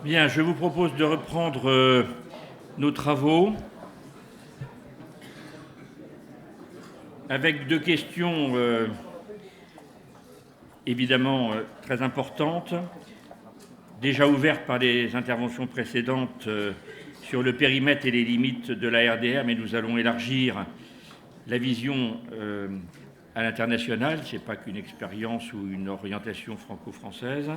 Bien, je vous propose de reprendre nos travaux avec deux questions évidemment très importantes, déjà ouvertes par les interventions précédentes sur le périmètre et les limites de la RDR, mais nous allons élargir la vision à l'international. Ce n'est pas qu'une expérience ou une orientation franco-française.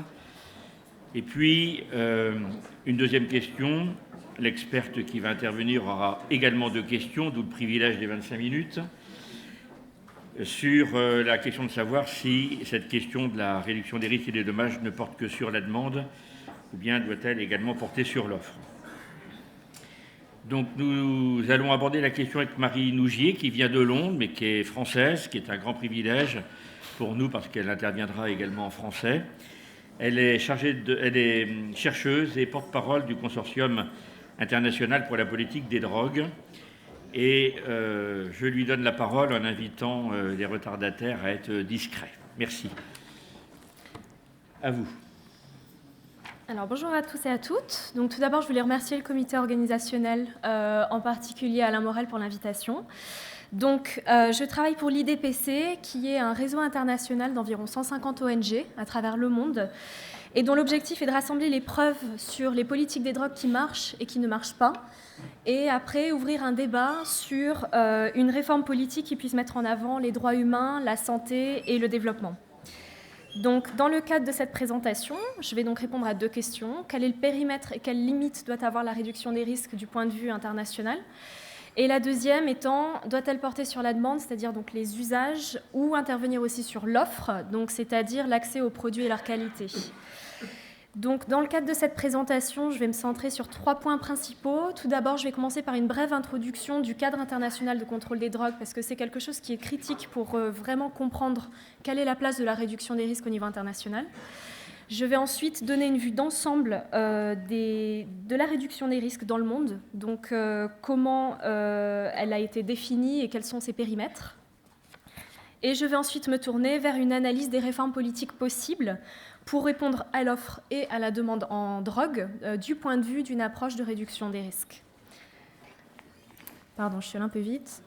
Et puis, une deuxième question. L'experte qui va intervenir aura également deux questions, d'où le privilège des 25 minutes, sur la question de savoir si cette question de la réduction des risques et des dommages ne porte que sur la demande ou bien doit-elle également porter sur l'offre. Donc nous allons aborder la question avec Marie Nougier, qui vient de Londres, mais qui est française, qui est un grand privilège pour nous parce qu'elle interviendra également en français. Elle est chercheuse et porte-parole du Consortium international pour la politique des drogues. Et je lui donne la parole en invitant les retardataires à être discrets. Merci. À vous. Alors bonjour à tous et à toutes. Donc tout d'abord, je voulais remercier le comité organisationnel, en particulier Alain Morel pour l'invitation. Donc je travaille pour l'IDPC, qui est un réseau international d'environ 150 ONG à travers le monde, et dont l'objectif est de rassembler les preuves sur les politiques des drogues qui marchent et qui ne marchent pas, et après ouvrir un débat sur une réforme politique qui puisse mettre en avant les droits humains, la santé et le développement. Donc, dans le cadre de cette présentation, je vais donc répondre à deux questions. Quel est le périmètre et quelles limites doit avoir la réduction des risques du point de vue international ? Et la deuxième étant, doit-elle porter sur la demande, c'est-à-dire donc les usages, ou intervenir aussi sur l'offre, donc c'est-à-dire l'accès aux produits et leur qualité. Donc, dans le cadre de cette présentation, je vais me centrer sur trois points principaux. Tout d'abord, je vais commencer par une brève introduction du cadre international de contrôle des drogues, parce que c'est quelque chose qui est critique pour vraiment comprendre quelle est la place de la réduction des risques au niveau international. Je vais ensuite donner une vue d'ensemble de la réduction des risques dans le monde, donc comment elle a été définie et quels sont ses périmètres. Et je vais ensuite me tourner vers une analyse des réformes politiques possibles pour répondre à l'offre et à la demande en drogue du point de vue d'une approche de réduction des risques. Pardon, je suis allée un peu vite.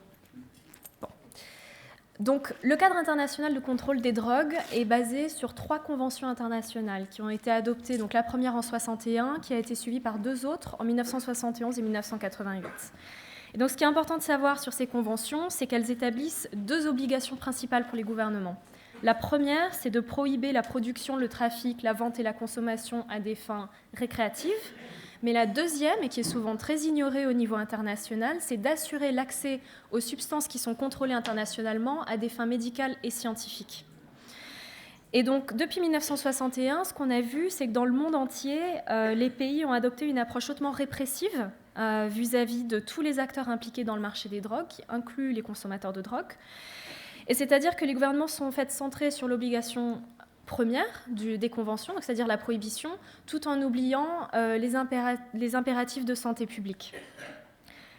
Bon. Donc, le cadre international de contrôle des drogues est basé sur 3 conventions internationales qui ont été adoptées. Donc, la première en 1961, qui a été suivie par 2 autres en 1971 et 1988. Et donc, ce qui est important de savoir sur ces conventions, c'est qu'elles établissent 2 obligations principales pour les gouvernements. La première, c'est de prohiber la production, le trafic, la vente et la consommation à des fins récréatives. Mais la deuxième, et qui est souvent très ignorée au niveau international, c'est d'assurer l'accès aux substances qui sont contrôlées internationalement à des fins médicales et scientifiques. Et donc, depuis 1961, ce qu'on a vu, c'est que dans le monde entier, les pays ont adopté une approche hautement répressive vis-à-vis de tous les acteurs impliqués dans le marché des drogues, qui incluent les consommateurs de drogue. Et c'est-à-dire que les gouvernements sont en fait centrés sur l'obligation première des conventions, c'est-à-dire la prohibition, tout en oubliant les impératifs de santé publique.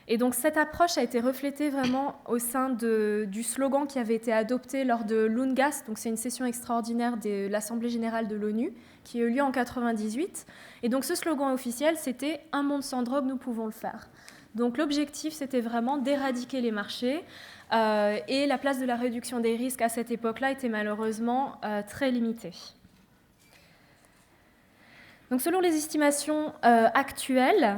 Et donc cette approche a été reflétée vraiment au sein du slogan qui avait été adopté lors de l'UNGAS, donc c'est une session extraordinaire de l'Assemblée générale de l'ONU, qui a eu lieu en 1998. Et donc ce slogan officiel, c'était « Un monde sans drogue, nous pouvons le faire ». Donc l'objectif, c'était vraiment d'éradiquer les marchés, et la place de la réduction des risques à cette époque-là était malheureusement très limitée. Donc, selon les estimations actuelles,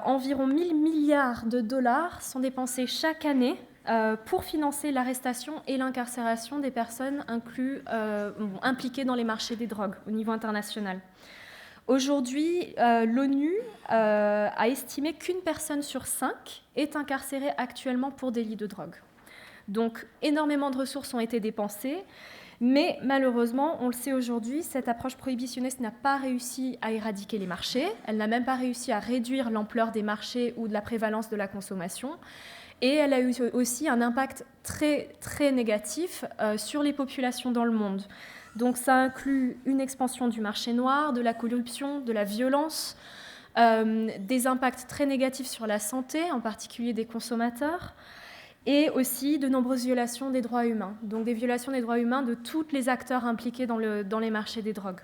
environ 1 000 milliards de dollars sont dépensés chaque année pour financer l'arrestation et l'incarcération des personnes impliquées dans les marchés des drogues au niveau international. Aujourd'hui, l'ONU a estimé qu'une personne sur 5 est incarcérée actuellement pour délit de drogue. Donc, énormément de ressources ont été dépensées, mais malheureusement, on le sait aujourd'hui, cette approche prohibitionniste n'a pas réussi à éradiquer les marchés, elle n'a même pas réussi à réduire l'ampleur des marchés ou de la prévalence de la consommation, et elle a eu aussi un impact très, très négatif sur les populations dans le monde. Donc, ça inclut une expansion du marché noir, de la corruption, de la violence, des impacts très négatifs sur la santé, en particulier des consommateurs, et aussi de nombreuses violations des droits humains, donc des violations des droits humains de tous les acteurs impliqués dans les marchés des drogues.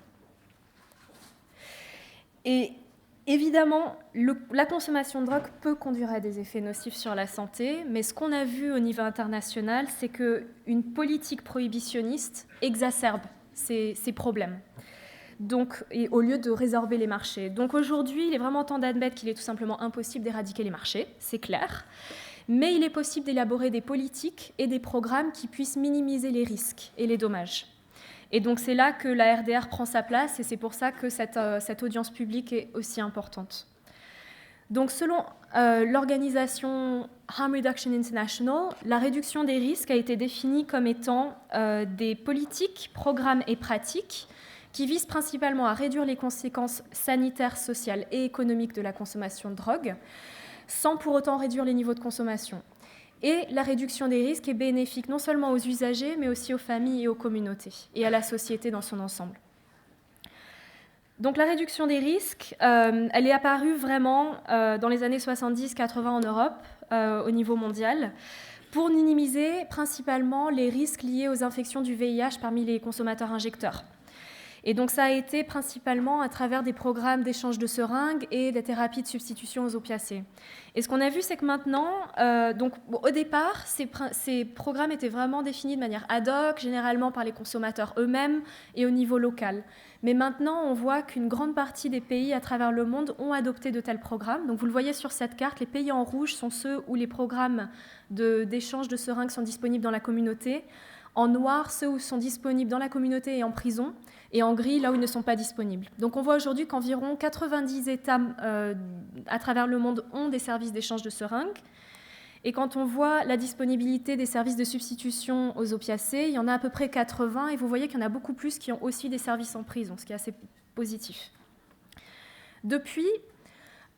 Et évidemment, la consommation de drogue peut conduire à des effets nocifs sur la santé, mais ce qu'on a vu au niveau international, c'est qu'une politique prohibitionniste exacerbe ces problèmes. Donc, et au lieu de résorber les marchés. Donc aujourd'hui, il est vraiment temps d'admettre qu'il est tout simplement impossible d'éradiquer les marchés, c'est clair, mais il est possible d'élaborer des politiques et des programmes qui puissent minimiser les risques et les dommages. Et donc c'est là que la RDR prend sa place, et c'est pour ça que cette audience publique est aussi importante. Donc selon l'organisation Harm Reduction International, la réduction des risques a été définie comme étant des politiques, programmes et pratiques qui visent principalement à réduire les conséquences sanitaires, sociales et économiques de la consommation de drogue, sans pour autant réduire les niveaux de consommation. Et la réduction des risques est bénéfique non seulement aux usagers, mais aussi aux familles et aux communautés, et à la société dans son ensemble. Donc la réduction des risques, elle est apparue vraiment dans les années 70-80 en Europe, au niveau mondial, pour minimiser principalement les risques liés aux infections du VIH parmi les consommateurs injecteurs. Et donc ça a été principalement à travers des programmes d'échange de seringues et des thérapies de substitution aux opiacés. Et ce qu'on a vu, c'est que maintenant, au départ, ces programmes étaient vraiment définis de manière ad hoc, généralement par les consommateurs eux-mêmes et au niveau local. Mais maintenant, on voit qu'une grande partie des pays à travers le monde ont adopté de tels programmes. Donc vous le voyez sur cette carte, les pays en rouge sont ceux où les programmes d'échange de seringues sont disponibles dans la communauté. En noir, ceux où sont disponibles dans la communauté et en prison, et en gris, là où ils ne sont pas disponibles. Donc on voit aujourd'hui qu'environ 90 États à travers le monde ont des services d'échange de seringues. Et quand on voit la disponibilité des services de substitution aux opiacés, il y en a à peu près 80, et vous voyez qu'il y en a beaucoup plus qui ont aussi des services en prison, ce qui est assez positif. Depuis,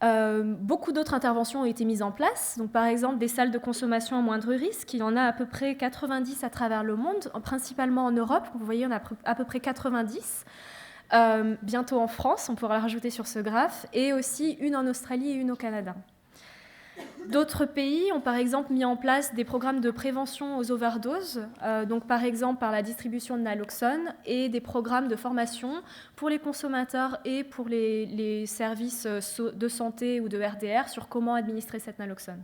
beaucoup d'autres interventions ont été mises en place. Donc, par exemple, des salles de consommation à moindre risque. Il y en a à peu près 90 à travers le monde, principalement en Europe. Vous voyez, il y en a à peu près 90. Bientôt en France, on pourra la rajouter sur ce graphe. Et aussi une en Australie et une au Canada. D'autres pays ont par exemple mis en place des programmes de prévention aux overdoses, donc par exemple par la distribution de naloxone, et des programmes de formation pour les consommateurs et pour les services de santé ou de RDR sur comment administrer cette naloxone.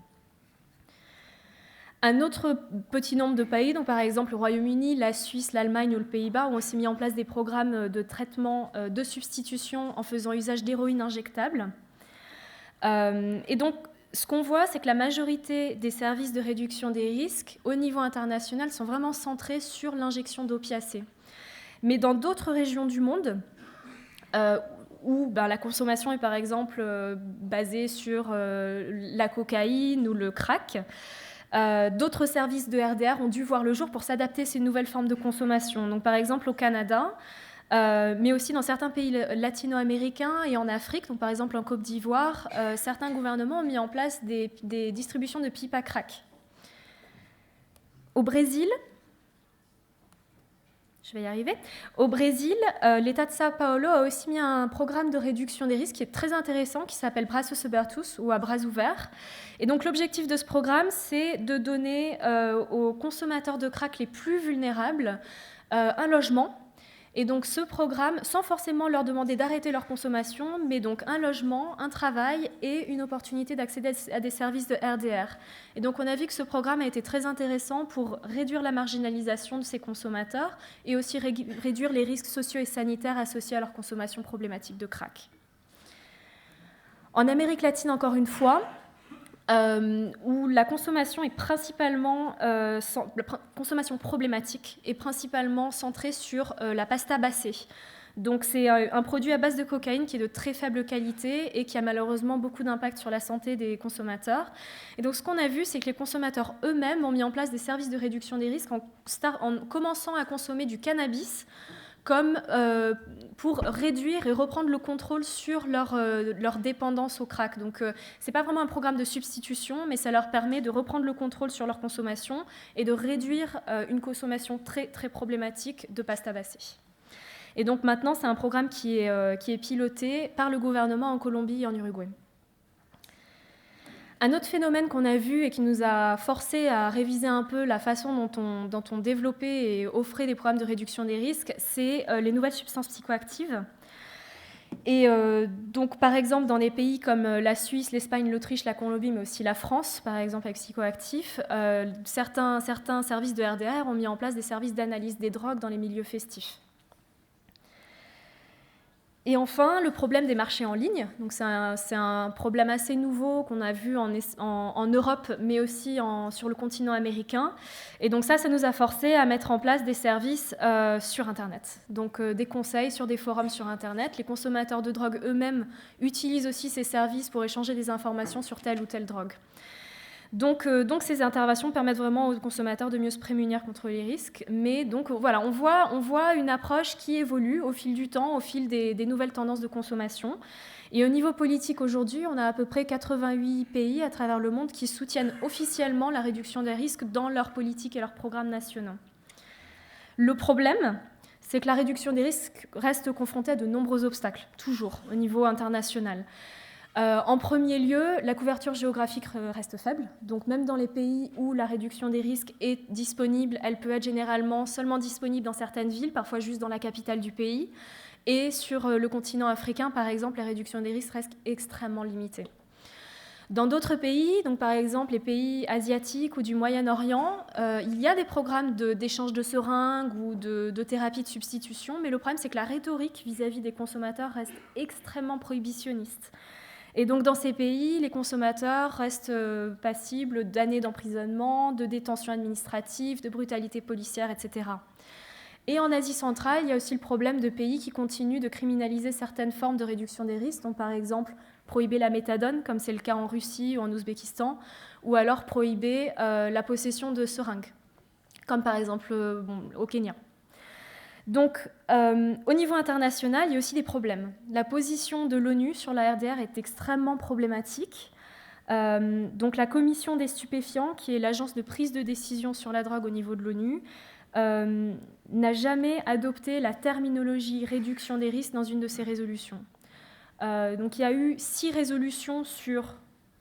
Un autre petit nombre de pays, donc par exemple le Royaume-Uni, la Suisse, l'Allemagne ou le Pays-Bas, ont aussi mis en place des programmes de traitement de substitution en faisant usage d'héroïne injectable. Et donc, ce qu'on voit, c'est que la majorité des services de réduction des risques au niveau international sont vraiment centrés sur l'injection d'opiacés. Mais dans d'autres régions du monde, où la consommation est par exemple basée sur la cocaïne ou le crack, d'autres services de RDR ont dû voir le jour pour s'adapter à ces nouvelles formes de consommation. Donc, par exemple, au Canada, mais aussi dans certains pays latino-américains et en Afrique, donc par exemple en Côte d'Ivoire, certains gouvernements ont mis en place des distributions de pipes à crack. Au Brésil, je vais y arriver. Au Brésil, l'État de São Paulo a aussi mis un programme de réduction des risques qui est très intéressant, qui s'appelle Braços Abertos ou à bras ouverts. Et donc l'objectif de ce programme, c'est de donner aux consommateurs de crack les plus vulnérables un logement. Et donc ce programme, sans forcément leur demander d'arrêter leur consommation, mais donc un logement, un travail et une opportunité d'accéder à des services de RDR. Et donc on a vu que ce programme a été très intéressant pour réduire la marginalisation de ces consommateurs et aussi réduire les risques sociaux et sanitaires associés à leur consommation problématique de crack. En Amérique latine, encore une fois, où la consommation est principalement, la consommation problématique est principalement centrée sur la pasta basée. Donc c'est un produit à base de cocaïne qui est de très faible qualité et qui a malheureusement beaucoup d'impact sur la santé des consommateurs. Et donc ce qu'on a vu, c'est que les consommateurs eux-mêmes ont mis en place des services de réduction des risques en commençant à consommer du cannabis comme pour réduire et reprendre le contrôle sur leur dépendance au crack. Donc, ce n'est pas vraiment un programme de substitution, mais ça leur permet de reprendre le contrôle sur leur consommation et de réduire une consommation très, très problématique de pasta basée. Et donc, maintenant, c'est un programme qui est piloté par le gouvernement en Colombie et en Uruguay. Un autre phénomène qu'on a vu et qui nous a forcé à réviser un peu la façon dont on développait et offrait des programmes de réduction des risques, c'est les nouvelles substances psychoactives. Et donc, par exemple, dans des pays comme la Suisse, l'Espagne, l'Autriche, la Colombie, mais aussi la France, par exemple, avec psychoactifs, certains services de RDR ont mis en place des services d'analyse des drogues dans les milieux festifs. Et enfin, le problème des marchés en ligne. Donc, c'est un problème assez nouveau qu'on a vu en Europe, mais aussi sur le continent américain. Et donc ça nous a forcé à mettre en place des services sur Internet. Donc des conseils sur des forums sur Internet. Les consommateurs de drogue eux-mêmes utilisent aussi ces services pour échanger des informations sur telle ou telle drogue. Donc ces interventions permettent vraiment aux consommateurs de mieux se prémunir contre les risques. Mais donc voilà, on voit une approche qui évolue au fil du temps, au fil des nouvelles tendances de consommation. Et au niveau politique aujourd'hui, on a à peu près 88 pays à travers le monde qui soutiennent officiellement la réduction des risques dans leurs politiques et leurs programmes nationaux. Le problème, c'est que la réduction des risques reste confrontée à de nombreux obstacles, toujours, au niveau international. En premier lieu, la couverture géographique reste faible. Donc même dans les pays où la réduction des risques est disponible, elle peut être généralement seulement disponible dans certaines villes, parfois juste dans la capitale du pays. Et sur le continent africain, par exemple, la réduction des risques reste extrêmement limitée. Dans d'autres pays, donc par exemple les pays asiatiques ou du Moyen-Orient, il y a des programmes d'échange de seringues ou de thérapie de substitution, mais le problème c'est que la rhétorique vis-à-vis des consommateurs reste extrêmement prohibitionniste. Et donc dans ces pays, les consommateurs restent passibles d'années d'emprisonnement, de détention administrative, de brutalité policière, etc. Et en Asie centrale, il y a aussi le problème de pays qui continuent de criminaliser certaines formes de réduction des risques, donc par exemple prohiber la méthadone, comme c'est le cas en Russie ou en Ouzbékistan, ou alors prohiber la possession de seringues, comme par exemple au Kenya. Donc, au niveau international, il y a aussi des problèmes. La position de l'ONU sur la RDR est extrêmement problématique. Donc, la Commission des stupéfiants, qui est l'agence de prise de décision sur la drogue au niveau de l'ONU, n'a jamais adopté la terminologie réduction des risques dans une de ses résolutions. Donc, il y a eu 6 résolutions sur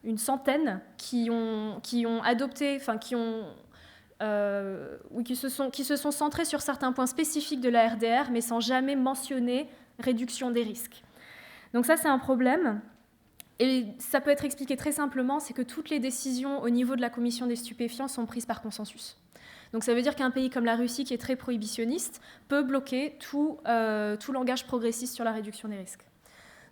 une centaine qui ont adopté, enfin qui se sont centrés sur certains points spécifiques de la RDR, mais sans jamais mentionner réduction des risques. Donc ça, c'est un problème. Et ça peut être expliqué très simplement, c'est que toutes les décisions au niveau de la Commission des stupéfiants sont prises par consensus. Donc ça veut dire qu'un pays comme la Russie, qui est très prohibitionniste, peut bloquer tout langage progressiste sur la réduction des risques.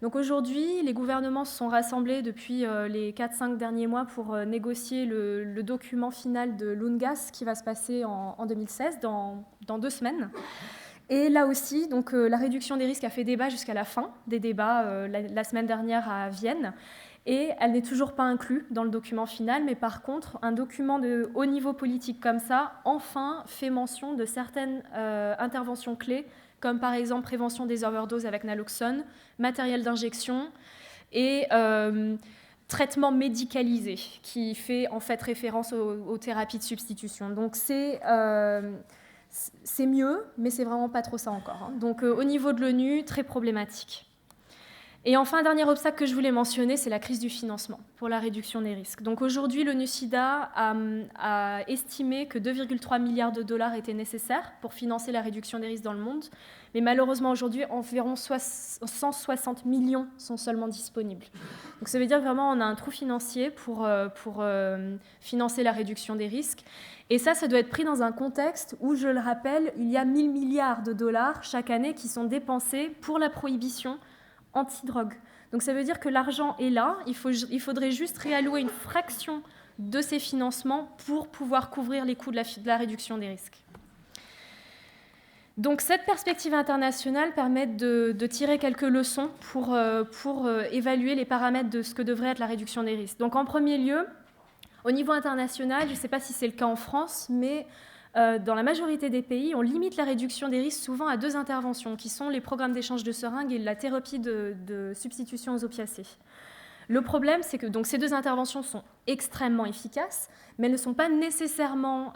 Donc aujourd'hui, les gouvernements se sont rassemblés depuis les 4-5 derniers mois pour négocier le document final de l'UNGAS qui va se passer en 2016, dans 2 semaines. Et là aussi, donc, la réduction des risques a fait débat jusqu'à la fin des débats la semaine dernière à Vienne. Et elle n'est toujours pas inclue dans le document final, mais par contre, un document de haut niveau politique comme ça, enfin, fait mention de certaines interventions clés, comme par exemple prévention des overdoses avec naloxone, matériel d'injection et traitement médicalisé, qui fait en fait référence aux thérapies de substitution. Donc c'est mieux, mais c'est vraiment pas trop ça encore. Donc au niveau de l'ONU, très problématique. Et enfin, un dernier obstacle que je voulais mentionner, c'est la crise du financement pour la réduction des risques. Donc aujourd'hui, l'ONU-SIDA a estimé que 2,3 milliards de dollars étaient nécessaires pour financer la réduction des risques dans le monde. Mais malheureusement, aujourd'hui, environ 160 millions sont seulement disponibles. Donc ça veut dire que vraiment, on a un trou financier pour financer la réduction des risques. Et ça doit être pris dans un contexte où, je le rappelle, il y a 1000 milliards de dollars chaque année qui sont dépensés pour la prohibition anti-drogue. Donc ça veut dire que l'argent est là, il faudrait juste réallouer une fraction de ces financements pour pouvoir couvrir les coûts de la réduction des risques. Donc cette perspective internationale permet de tirer quelques leçons pour évaluer les paramètres de ce que devrait être la réduction des risques. Donc en premier lieu, au niveau international, je ne sais pas si c'est le cas en France, mais dans la majorité des pays, on limite la réduction des risques souvent à 2 interventions, qui sont les programmes d'échange de seringues et la thérapie de substitution aux opiacés. Le problème, c'est que donc, ces 2 interventions sont extrêmement efficaces, mais elles ne sont pas nécessairement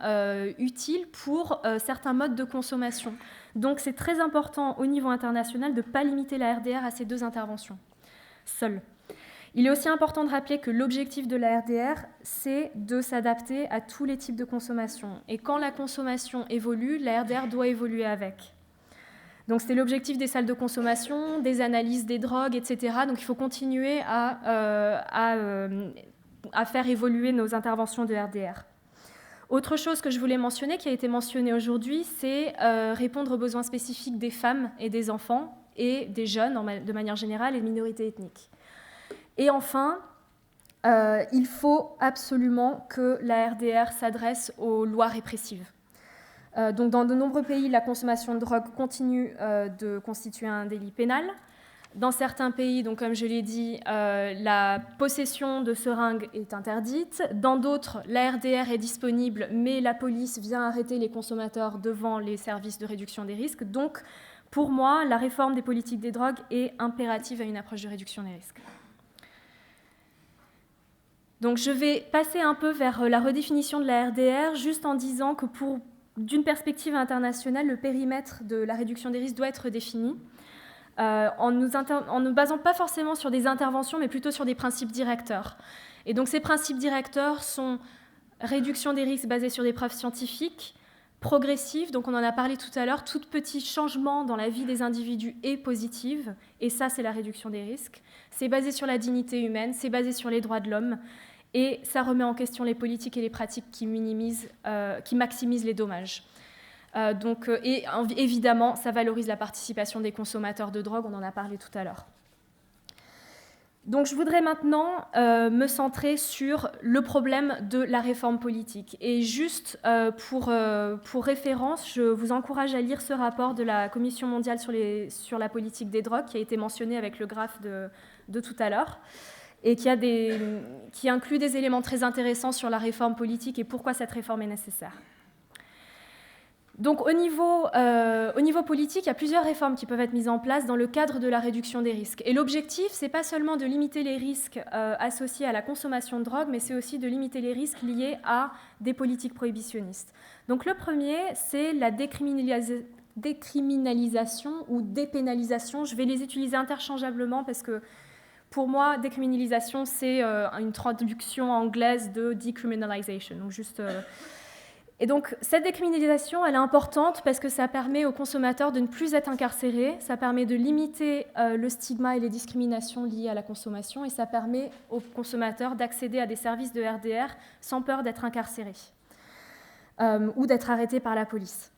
utiles pour certains modes de consommation. Donc c'est très important au niveau international de ne pas limiter la RDR à ces 2 interventions seules. Il est aussi important de rappeler que l'objectif de la RDR, c'est de s'adapter à tous les types de consommation. Et quand la consommation évolue, la RDR doit évoluer avec. Donc c'était l'objectif des salles de consommation, des analyses des drogues, etc. Donc il faut continuer à faire évoluer nos interventions de RDR. Autre chose que je voulais mentionner, qui a été mentionnée aujourd'hui, c'est répondre aux besoins spécifiques des femmes et des enfants et des jeunes de manière générale et de minorités ethniques. Et enfin, il faut absolument que la RDR s'adresse aux lois répressives. Donc dans de nombreux pays, la consommation de drogue continue de constituer un délit pénal. Dans certains pays, donc comme je l'ai dit, la possession de seringues est interdite. Dans d'autres, la RDR est disponible, mais la police vient arrêter les consommateurs devant les services de réduction des risques. Donc, pour moi, la réforme des politiques des drogues est impérative à une approche de réduction des risques. Donc, je vais passer un peu vers la redéfinition de la RDR, juste en disant que d'une perspective internationale, le périmètre de la réduction des risques doit être défini. En ne basant pas forcément sur des interventions, mais plutôt sur des principes directeurs. Et donc ces principes directeurs sont réduction des risques basés sur des preuves scientifiques, progressives, donc on en a parlé tout à l'heure, tout petit changement dans la vie des individus est positive, et ça c'est la réduction des risques. C'est basé sur la dignité humaine, c'est basé sur les droits de l'homme, et ça remet en question les politiques et les pratiques qui maximisent les dommages. Et évidemment, ça valorise la participation des consommateurs de drogue, on en a parlé tout à l'heure. Donc je voudrais maintenant me centrer sur le problème de la réforme politique. Et juste pour référence, je vous encourage à lire ce rapport de la Commission mondiale sur la politique des drogues, qui a été mentionné avec le graphe de tout à l'heure, et qui inclut des éléments très intéressants sur la réforme politique et pourquoi cette réforme est nécessaire. Donc au niveau politique, il y a plusieurs réformes qui peuvent être mises en place dans le cadre de la réduction des risques. Et l'objectif, ce n'est pas seulement de limiter les risques associés à la consommation de drogue, mais c'est aussi de limiter les risques liés à des politiques prohibitionnistes. Donc le premier, c'est la décriminalisation ou dépénalisation. Je vais les utiliser interchangeablement parce que pour moi, décriminalisation, c'est une traduction anglaise de decriminalization. Donc juste... Et donc, cette décriminalisation, elle est importante parce que ça permet aux consommateurs de ne plus être incarcérés, ça permet de limiter le stigma et les discriminations liées à la consommation, et ça permet aux consommateurs d'accéder à des services de RDR sans peur d'être incarcérés ou d'être arrêtés par la police.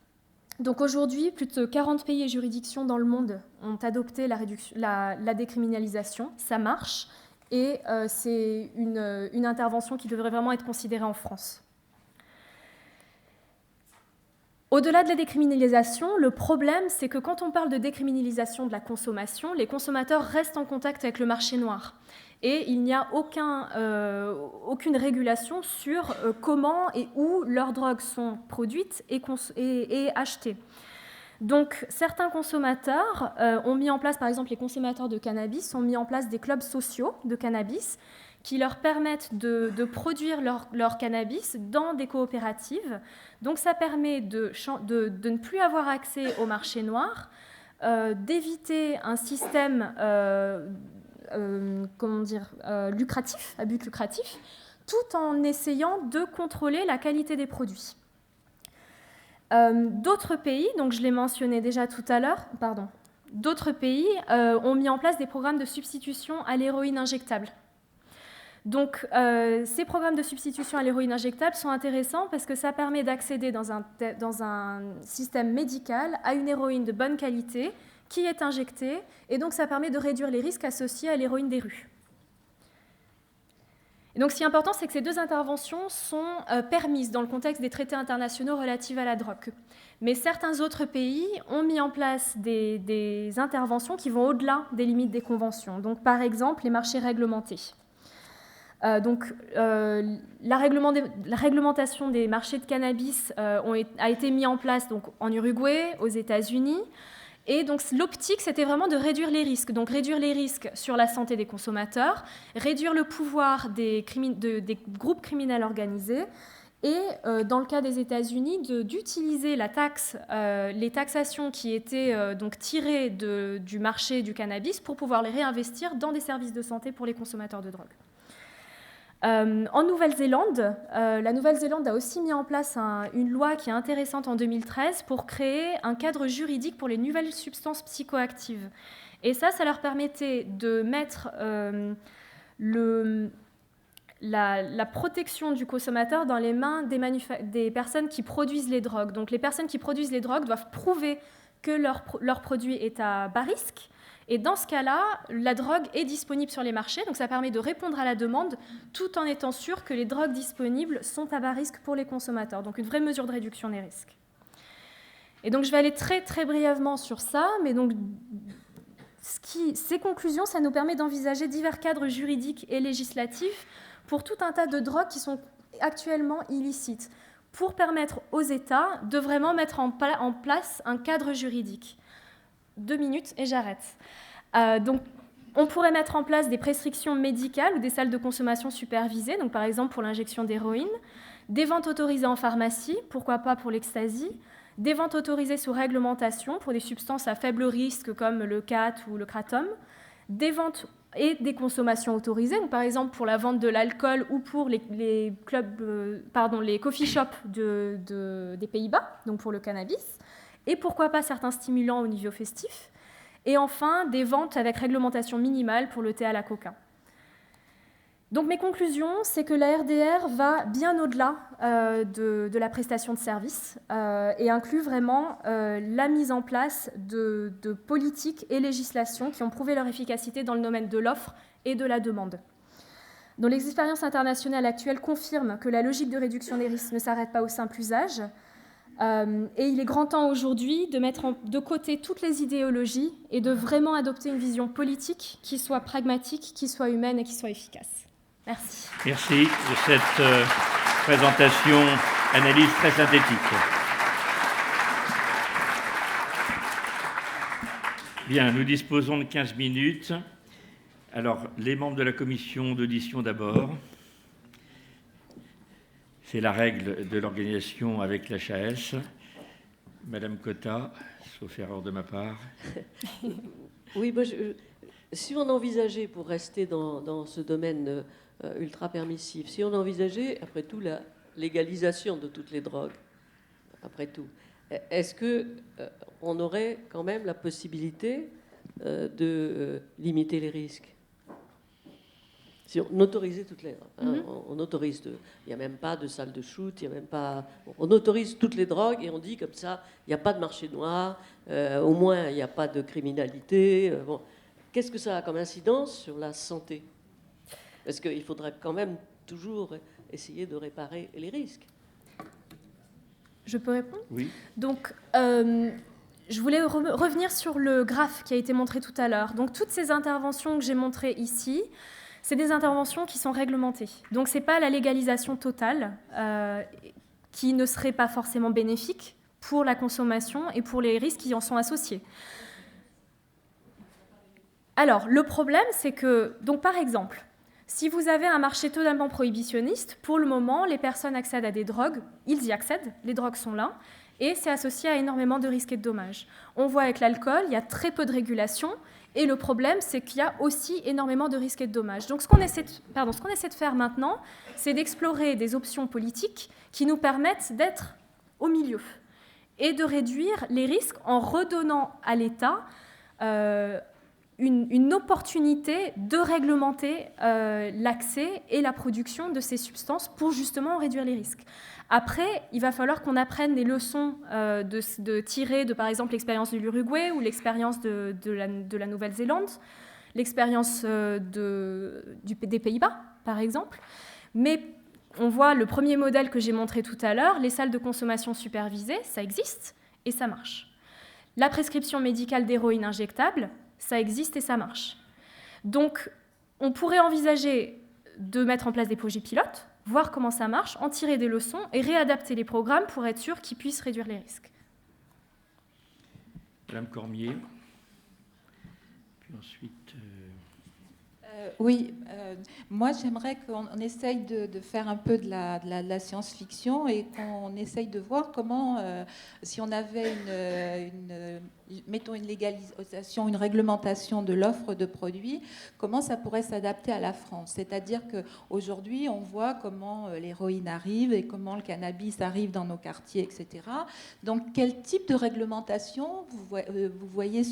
Donc aujourd'hui, plus de 40 pays et juridictions dans le monde ont adopté la décriminalisation, ça marche, et c'est une intervention qui devrait vraiment être considérée en France. Au-delà de la décriminalisation, le problème, c'est que quand on parle de décriminalisation de la consommation, les consommateurs restent en contact avec le marché noir. Et il n'y a aucune régulation sur comment et où leurs drogues sont produites et achetées. Donc, certains consommateurs ont mis en place, par exemple les consommateurs de cannabis, ont mis en place des clubs sociaux de cannabis qui leur permettent de produire leur cannabis dans des coopératives. Donc ça permet de ne plus avoir accès au marché noir, d'éviter un système lucratif, à but lucratif, tout en essayant de contrôler la qualité des produits. D'autres pays, donc je l'ai mentionné déjà tout à l'heure, d'autres pays ont mis en place des programmes de substitution à l'héroïne injectable. Donc, ces programmes de substitution à l'héroïne injectable sont intéressants parce que ça permet d'accéder dans un système médical à une héroïne de bonne qualité qui est injectée, et donc ça permet de réduire les risques associés à l'héroïne des rues. Et donc, ce qui est important, c'est que ces deux interventions sont permises dans le contexte des traités internationaux relatifs à la drogue. Mais certains autres pays ont mis en place des interventions qui vont au-delà des limites des conventions. Donc, par exemple, les marchés réglementés. La réglementation des marchés de cannabis a été mise en place donc, en Uruguay, aux États-Unis. Et donc l'optique, c'était vraiment de réduire les risques. Donc réduire les risques sur la santé des consommateurs, réduire le pouvoir des groupes criminels organisés et dans le cas des États-Unis, d'utiliser les taxations qui étaient donc tirées du marché du cannabis pour pouvoir les réinvestir dans des services de santé pour les consommateurs de drogue. En Nouvelle-Zélande, la Nouvelle-Zélande a aussi mis en place une loi qui est intéressante en 2013 pour créer un cadre juridique pour les nouvelles substances psychoactives. Et ça leur permettait de mettre la protection du consommateur dans les mains des personnes qui produisent les drogues. Donc les personnes qui produisent les drogues doivent prouver que leur produit est à bas risque. Et dans ce cas-là, la drogue est disponible sur les marchés. Donc ça permet de répondre à la demande tout en étant sûr que les drogues disponibles sont à bas risque pour les consommateurs. Donc une vraie mesure de réduction des risques. Et donc je vais aller très très brièvement sur ça. Mais donc ces conclusions, ça nous permet d'envisager divers cadres juridiques et législatifs pour tout un tas de drogues qui sont actuellement illicites, pour permettre aux États de vraiment mettre en place un cadre juridique. 2 minutes et j'arrête. Donc, on pourrait mettre en place des prescriptions médicales ou des salles de consommation supervisées, donc par exemple pour l'injection d'héroïne, des ventes autorisées en pharmacie, pourquoi pas pour l'ecstasy, des ventes autorisées sous réglementation pour des substances à faible risque comme le khat ou le kratom, des ventes et des consommations autorisées, donc par exemple pour la vente de l'alcool ou pour les coffee shops des Pays-Bas, donc pour le cannabis, et pourquoi pas certains stimulants au niveau festif, et enfin des ventes avec réglementation minimale pour le thé à la coca. Donc mes conclusions, c'est que la RDR va bien au-delà de la prestation de services et inclut vraiment la mise en place de politiques et législations qui ont prouvé leur efficacité dans le domaine de l'offre et de la demande. Donc les expériences internationales actuelles confirment que la logique de réduction des risques ne s'arrête pas au simple usage et il est grand temps aujourd'hui de mettre de côté toutes les idéologies et de vraiment adopter une vision politique qui soit pragmatique, qui soit humaine et qui soit efficace. Merci. Merci de cette présentation, analyse très synthétique. Bien, nous disposons de 15 minutes. Alors, les membres de la commission d'audition d'abord. C'est la règle de l'organisation avec l'HAS. Madame Cotta, sauf erreur de ma part. Oui, si on envisageait, pour rester dans ce domaine ultra permissif, si on envisageait, après tout, la légalisation de toutes les drogues, après tout, est-ce qu'on aurait quand même la possibilité de limiter les risques? Si on autorisait toutes les drogues, on autorise, il n'y a même pas de salle de shoot, il y a même pas, on autorise toutes les drogues et on dit comme ça, il n'y a pas de marché noir, au moins il n'y a pas de criminalité. Bon. Qu'est-ce que ça a comme incidence sur la santé? Parce qu'il faudrait quand même toujours essayer de réparer les risques. Je peux répondre? Oui. Donc, je voulais revenir sur le graphe qui a été montré tout à l'heure. Donc, toutes ces interventions que j'ai montrées ici, c'est des interventions qui sont réglementées. Donc, ce n'est pas la légalisation totale qui ne serait pas forcément bénéfique pour la consommation et pour les risques qui en sont associés. Alors, le problème, c'est que, donc, par exemple, si vous avez un marché totalement prohibitionniste, pour le moment, les personnes accèdent à des drogues, ils y accèdent, les drogues sont là, et c'est associé à énormément de risques et de dommages. On voit avec l'alcool, il y a très peu de régulation, et le problème, c'est qu'il y a aussi énormément de risques et de dommages. Donc ce qu'on essaie de faire maintenant, c'est d'explorer des options politiques qui nous permettent d'être au milieu et de réduire les risques en redonnant à l'État une opportunité de réglementer l'accès et la production de ces substances pour justement réduire les risques. Après, il va falloir qu'on apprenne des leçons de tirer de, par exemple, l'expérience de l'Uruguay ou l'expérience de la Nouvelle-Zélande, l'expérience des Pays-Bas, par exemple. Mais on voit le premier modèle que j'ai montré tout à l'heure, les salles de consommation supervisées, ça existe et ça marche. La prescription médicale d'héroïne injectable, ça existe et ça marche. Donc, on pourrait envisager de mettre en place des projets pilotes, voir comment ça marche, en tirer des leçons et réadapter les programmes pour être sûr qu'ils puissent réduire les risques. Madame Cormier. Puis ensuite... Oui, moi j'aimerais qu'on essaye de faire un peu de la science-fiction et qu'on essaye de voir comment, si on avait mettons une légalisation, une réglementation de l'offre de produits, comment ça pourrait s'adapter à la France. C'est-à-dire qu'aujourd'hui, on voit comment l'héroïne arrive et comment le cannabis arrive dans nos quartiers, etc. Donc, quel type de réglementation vous voyez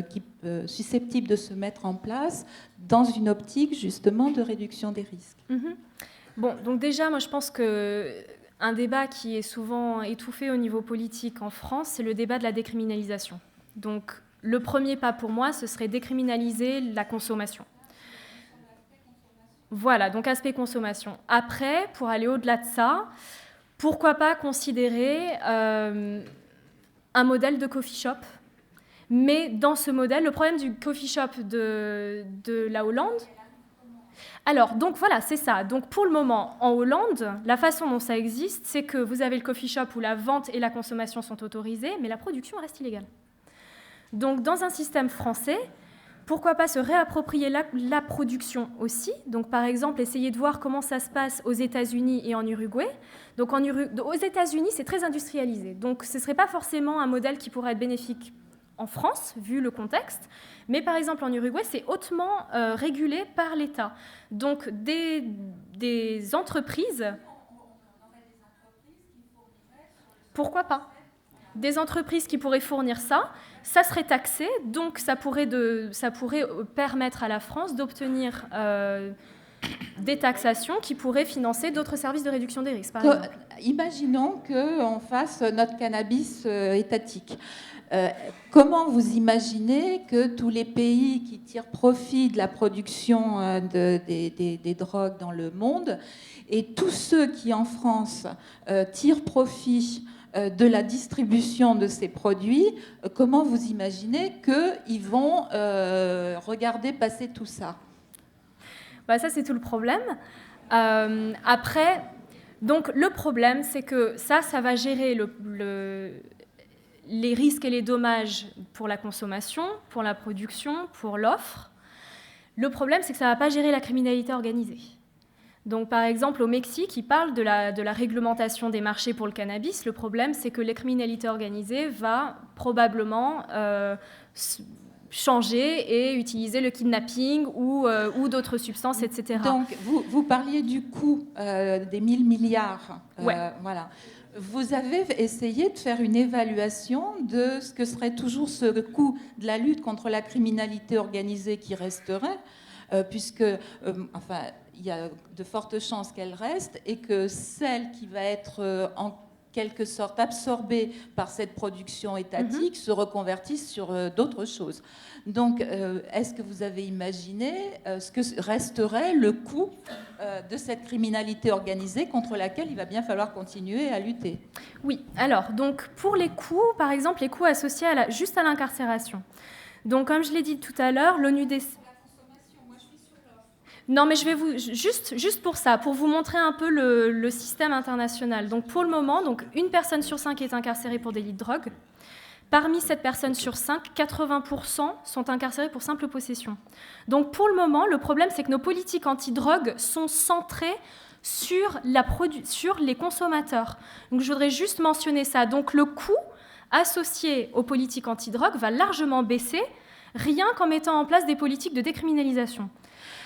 qui susceptible de se mettre en place dans une optique justement de réduction des risques? Bon, donc déjà, moi je pense qu'un débat qui est souvent étouffé au niveau politique en France, c'est le débat de la décriminalisation. Donc le premier pas pour moi, ce serait décriminaliser la consommation. Voilà, donc aspect consommation. Après, pour aller au-delà de ça, pourquoi pas considérer un modèle de coffee shop. Mais dans ce modèle, le problème du coffee shop de la Hollande... Alors, donc voilà, c'est ça. Donc pour le moment, en Hollande, la façon dont ça existe, c'est que vous avez le coffee shop où la vente et la consommation sont autorisées, mais la production reste illégale. Donc dans un système français, pourquoi pas se réapproprier la production aussi. Donc par exemple, essayer de voir comment ça se passe aux États-Unis et en Uruguay. Donc aux États-Unis, c'est très industrialisé. Donc ce ne serait pas forcément un modèle qui pourrait être bénéfique en France, vu le contexte, mais par exemple en Uruguay, c'est hautement régulé par l'État. Donc des entreprises... Pourquoi pas ? Des entreprises qui pourraient fournir ça serait taxé, donc ça pourrait permettre à la France d'obtenir des taxations qui pourraient financer d'autres services de réduction des risques, par exemple. Imaginons qu'on fasse notre cannabis étatique. Comment vous imaginez que tous les pays qui tirent profit de la production des drogues dans le monde et tous ceux qui en France tirent profit de la distribution de ces produits, comment vous imaginez qu'ils vont regarder passer tout ça? Ça, c'est tout le problème. Après, donc le problème, c'est que ça va gérer les risques et les dommages pour la consommation, pour la production, pour l'offre. Le problème, c'est que ça ne va pas gérer la criminalité organisée. Donc, par exemple, au Mexique, ils parlent de la réglementation des marchés pour le cannabis. Le problème, c'est que la criminalité organisée va probablement changer et utiliser le kidnapping ou d'autres substances, etc. Donc, vous parliez du coût des 1000 milliards. Ouais. Voilà. Vous avez essayé de faire une évaluation de ce que serait toujours ce coût de la lutte contre la criminalité organisée qui resterait, puisque, il y a de fortes chances qu'elle reste et que celle qui va être en quelque sorte absorbée par cette production étatique se reconvertisse sur d'autres choses. Donc, est-ce que vous avez imaginé ce que resterait le coût de cette criminalité organisée contre laquelle il va bien falloir continuer à lutter? Oui, alors, donc pour les coûts, par exemple, les coûts associés juste à l'incarcération. Donc, comme je l'ai dit tout à l'heure, l'ONUDC... Non, mais je vais juste pour ça, pour vous montrer un peu le système international. Donc, pour le moment, une personne sur 5 est incarcérée pour délit de drogue. Parmi cette personne sur 5, 80% sont incarcérés pour simple possession. Donc, pour le moment, le problème, c'est que nos politiques anti-drogue sont centrées sur les consommateurs. Donc, je voudrais juste mentionner ça. Donc, le coût associé aux politiques anti-drogue va largement baisser, rien qu'en mettant en place des politiques de décriminalisation.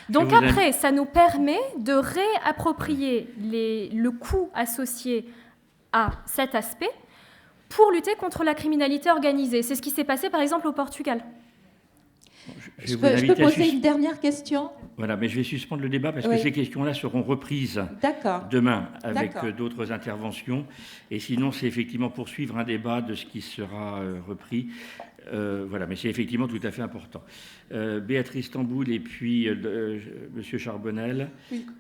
Donc après, ça nous permet de réapproprier le coût associé à cet aspect pour lutter contre la criminalité organisée. C'est ce qui s'est passé par exemple au Portugal. Je peux poser une dernière question? Voilà, mais je vais suspendre le débat parce que ces questions-là seront reprises demain avec d'autres interventions. Et sinon, c'est effectivement poursuivre un débat de ce qui sera repris. Voilà, mais c'est effectivement tout à fait important. Béatrice Tamboul et puis Monsieur Charbonnel.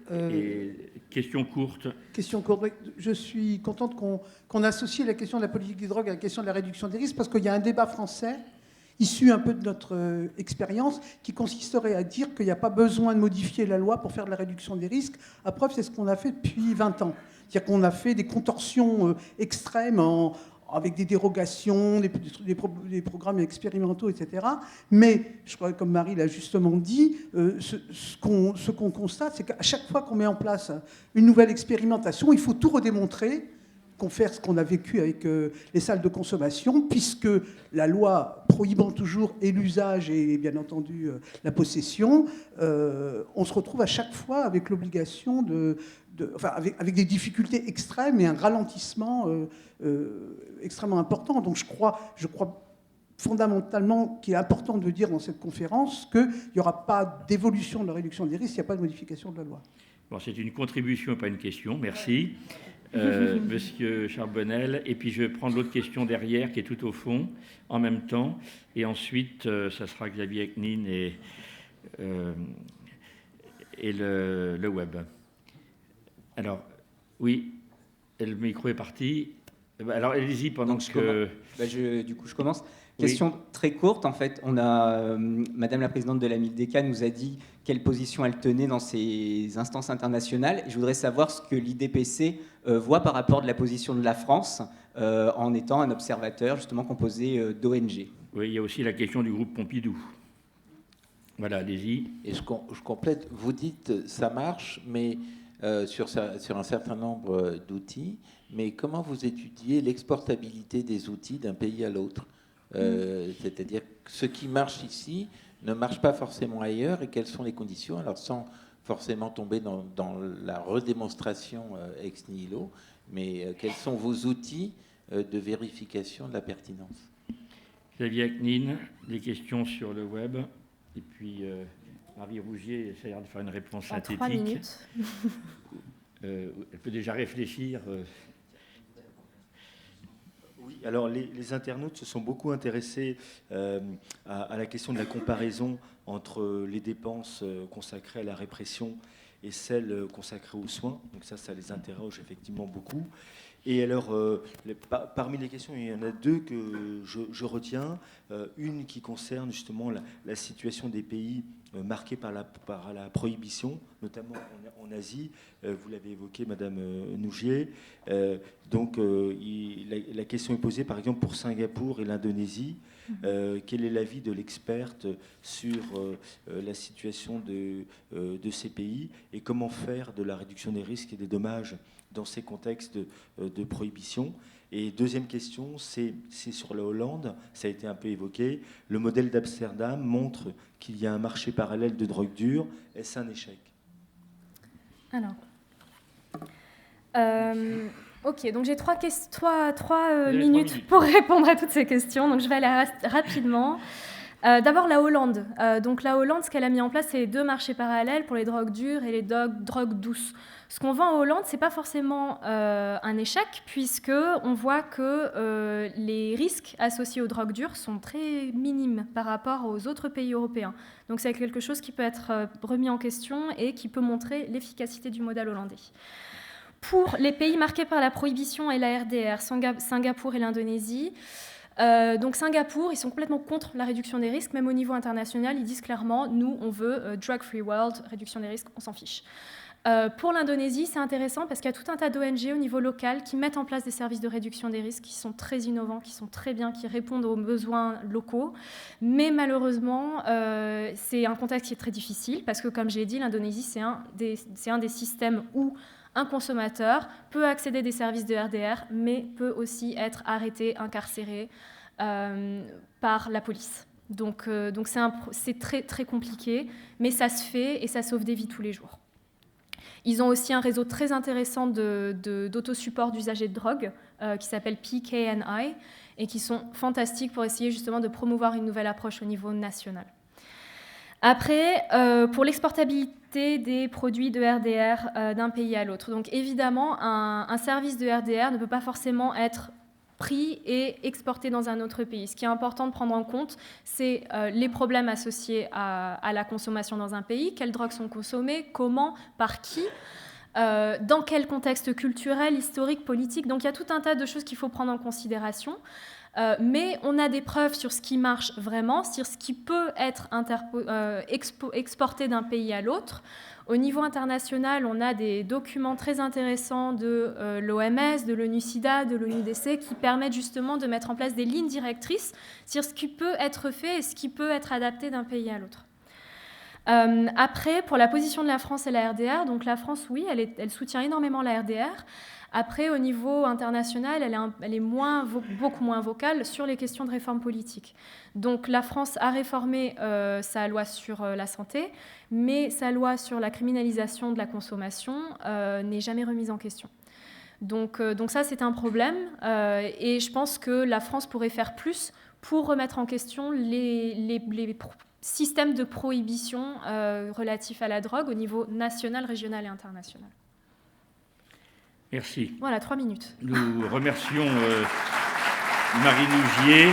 Oui, question courte. Question courte. Je suis contente qu'on associe la question de la politique du drogue à la question de la réduction des risques parce qu'il y a un débat français issu un peu de notre expérience, qui consisterait à dire qu'il n'y a pas besoin de modifier la loi pour faire de la réduction des risques. À preuve, c'est ce qu'on a fait depuis 20 ans. C'est-à-dire qu'on a fait des contorsions extrêmes avec des dérogations, des programmes expérimentaux, etc. Mais, je crois que comme Marie l'a justement dit, ce qu'on constate, c'est qu'à chaque fois qu'on met en place une nouvelle expérimentation, il faut tout redémontrer, faire ce qu'on a vécu avec les salles de consommation, puisque la loi prohibant toujours et l'usage et bien entendu la possession, on se retrouve à chaque fois avec l'obligation avec des difficultés extrêmes et un ralentissement extrêmement important. Donc je crois fondamentalement qu'il est important de dire dans cette conférence qu'il n'y aura pas d'évolution de la réduction des risques, il n'y a pas de modification de la loi. Bon, c'est une contribution, pas une question. Merci. Monsieur Charbonnel, et puis je vais prendre l'autre question derrière qui est tout au fond en même temps, et ensuite ça sera Xavier Eknin et le web. Alors, oui, le micro est parti. Alors allez-y pendant que... Du coup, je commence. Question très courte, en fait. On a, Madame la présidente de la MILDECA nous a dit quelle position elle tenait dans ces instances internationales. Je voudrais savoir ce que l'IDPC voit par rapport de la position de la France en étant un observateur justement composé d'ONG. Oui, il y a aussi la question du groupe Pompidou. Voilà, allez-y. Et je complète. Vous dites ça marche, mais sur un certain nombre d'outils. Mais comment vous étudiez l'exportabilité des outils d'un pays à l'autre ? C'est-à-dire que ce qui marche ici ne marche pas forcément ailleurs, et quelles sont les conditions, alors sans forcément tomber dans la redémonstration ex nihilo, mais quels sont vos outils de vérification de la pertinence? Xavier Eknin, des questions sur le web, et puis Marie Rougier essaiera de faire une réponse synthétique. 3 minutes. Elle peut déjà réfléchir. Oui, alors les internautes se sont beaucoup intéressés à la question de la comparaison entre les dépenses consacrées à la répression et celles consacrées aux soins. Donc ça les interroge effectivement beaucoup. Et alors, parmi les questions, il y en a deux que je retiens. Une qui concerne justement la situation des pays marqués par la prohibition, notamment en Asie. Vous l'avez évoqué, Madame Nougier. Donc, la question est posée, par exemple, pour Singapour et l'Indonésie. Quel est l'avis de l'experte sur la situation de ces pays et comment faire de la réduction des risques et des dommages dans ces contextes de prohibition? Et deuxième question, c'est sur la Hollande, ça a été un peu évoqué. Le modèle d'Amsterdam montre qu'il y a un marché parallèle de drogue dure. Est-ce un échec? Alors, ok, donc j'ai trois minutes pour répondre à toutes ces questions, donc je vais aller rapidement. D'abord la Hollande. Donc la Hollande, ce qu'elle a mis en place, c'est 2 marchés parallèles pour les drogues dures et les drogues douces. Ce qu'on voit en Hollande, c'est pas forcément un échec, puisque on voit que les risques associés aux drogues dures sont très minimes par rapport aux autres pays européens. Donc c'est quelque chose qui peut être remis en question et qui peut montrer l'efficacité du modèle hollandais. Pour les pays marqués par la prohibition et la RDR, Singapour et l'Indonésie, donc Singapour, ils sont complètement contre la réduction des risques, même au niveau international, ils disent clairement, nous, on veut drug-free world, réduction des risques, on s'en fiche. Pour l'Indonésie, c'est intéressant parce qu'il y a tout un tas d'ONG au niveau local qui mettent en place des services de réduction des risques qui sont très innovants, qui sont très bien, qui répondent aux besoins locaux. Mais malheureusement, c'est un contexte qui est très difficile parce que, comme je l'ai dit, l'Indonésie, c'est un des systèmes où un consommateur peut accéder des services de RDR, mais peut aussi être arrêté, incarcéré par la police. Donc c'est très, très compliqué, mais ça se fait et ça sauve des vies tous les jours. Ils ont aussi un réseau très intéressant d'autosupport d'usagers de drogue qui s'appelle PKNI et qui sont fantastiques pour essayer justement de promouvoir une nouvelle approche au niveau national. Après, pour l'exportabilité des produits de RDR d'un pays à l'autre. Donc évidemment, un service de RDR ne peut pas forcément être pris et exporté dans un autre pays. Ce qui est important de prendre en compte, c'est les problèmes associés à la consommation dans un pays, quelles drogues sont consommées, comment, par qui, dans quel contexte culturel, historique, politique. Donc il y a tout un tas de choses qu'il faut prendre en considération. Mais on a des preuves sur ce qui marche vraiment, sur ce qui peut être exporté d'un pays à l'autre. Au niveau international, on a des documents très intéressants de l'OMS, de l'ONU-SIDA, de l'ONU-DC qui permettent justement de mettre en place des lignes directrices sur ce qui peut être fait et ce qui peut être adapté d'un pays à l'autre. Après, pour la position de la France et la RDR, donc la France, oui, elle soutient énormément la RDR. Après, au niveau international, elle est beaucoup moins vocale sur les questions de réforme politique. Donc la France a réformé sa loi sur la santé, mais sa loi sur la criminalisation de la consommation n'est jamais remise en question. Donc ça, c'est un problème. Et je pense que la France pourrait faire plus pour remettre en question les systèmes de prohibition relatifs à la drogue au niveau national, régional et international. Merci. Voilà, 3 minutes. Nous remercions Marie Nougier.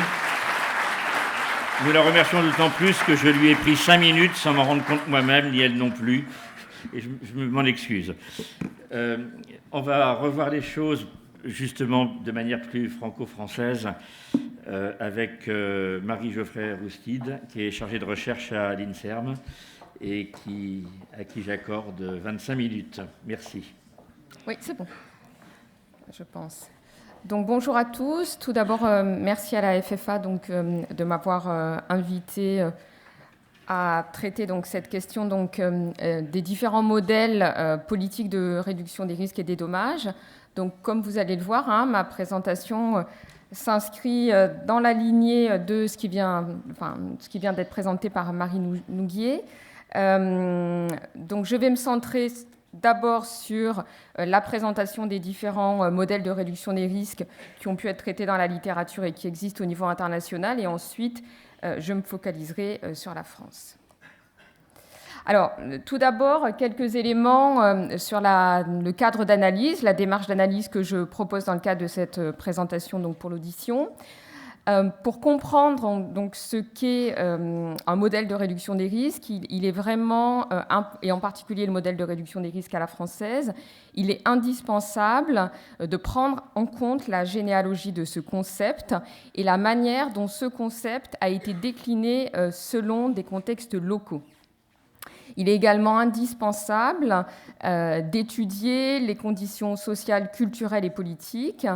Nous la remercions d'autant plus que je lui ai pris 5 minutes sans m'en rendre compte moi-même, ni elle non plus. Et je m'en excuse. On va revoir les choses justement de manière plus franco-française avec Marie-Geoffrey Roustide, qui est chargée de recherche à l'INSERM et à qui j'accorde 25 minutes. Merci. Oui, c'est bon, je pense. Donc bonjour à tous. Tout d'abord, merci à la FFA de m'avoir invité à traiter cette question des différents modèles politiques de réduction des risques et des dommages. Donc comme vous allez le voir, ma présentation s'inscrit dans la lignée de ce qui vient d'être présenté par Marie Nougier. Donc je vais me centrer d'abord sur la présentation des différents modèles de réduction des risques qui ont pu être traités dans la littérature et qui existent au niveau international, et ensuite je me focaliserai sur la France. Alors, tout d'abord, quelques éléments sur le cadre d'analyse, la démarche d'analyse que je propose dans le cadre de cette présentation pour l'audition. Pour comprendre ce qu'est un modèle de réduction des risques, il est vraiment, et en particulier le modèle de réduction des risques à la française, il est indispensable de prendre en compte la généalogie de ce concept et la manière dont ce concept a été décliné selon des contextes locaux. Il est également indispensable d'étudier les conditions sociales, culturelles et politiques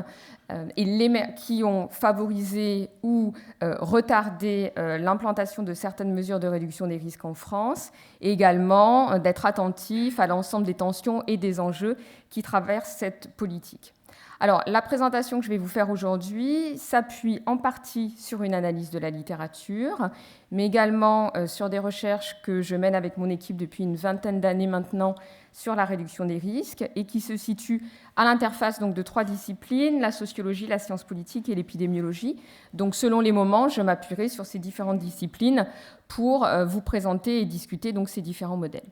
qui ont favorisé ou retardé l'implantation de certaines mesures de réduction des risques en France, et également d'être attentif à l'ensemble des tensions et des enjeux qui traversent cette politique. Alors, la présentation que je vais vous faire aujourd'hui s'appuie en partie sur une analyse de la littérature, mais également sur des recherches que je mène avec mon équipe depuis une vingtaine d'années maintenant sur la réduction des risques et qui se situent à l'interface de 3 disciplines, la sociologie, la science politique et l'épidémiologie. Donc, selon les moments, je m'appuierai sur ces différentes disciplines pour vous présenter et discuter ces différents modèles.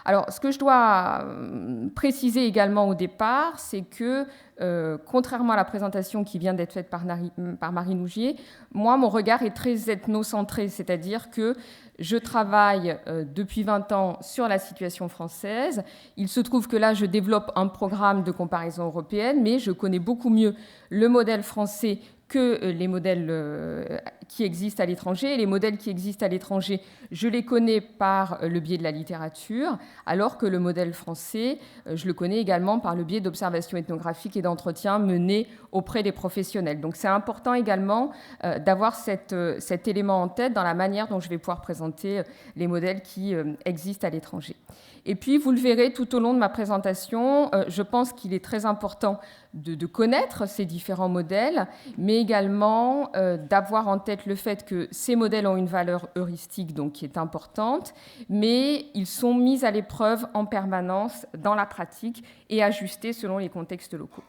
Alors, ce que je dois préciser également au départ, c'est que, contrairement à la présentation qui vient d'être faite par Marie Nougier, moi, mon regard est très ethnocentré, c'est-à-dire que je travaille depuis 20 ans sur la situation française. Il se trouve que là, je développe un programme de comparaison européenne, mais je connais beaucoup mieux le modèle français que les modèles qui existent à l'étranger. Et les modèles qui existent à l'étranger, je les connais par le biais de la littérature, alors que le modèle français, je le connais également par le biais d'observations ethnographiques et d'entretiens menés auprès des professionnels. Donc c'est important également d'avoir cet élément en tête dans la manière dont je vais pouvoir présenter les modèles qui existent à l'étranger. Et puis, vous le verrez tout au long de ma présentation, je pense qu'il est très important de connaître ces différents modèles, mais également d'avoir en tête le fait que ces modèles ont une valeur heuristique qui est importante, mais ils sont mis à l'épreuve en permanence dans la pratique et ajustés selon les contextes locaux.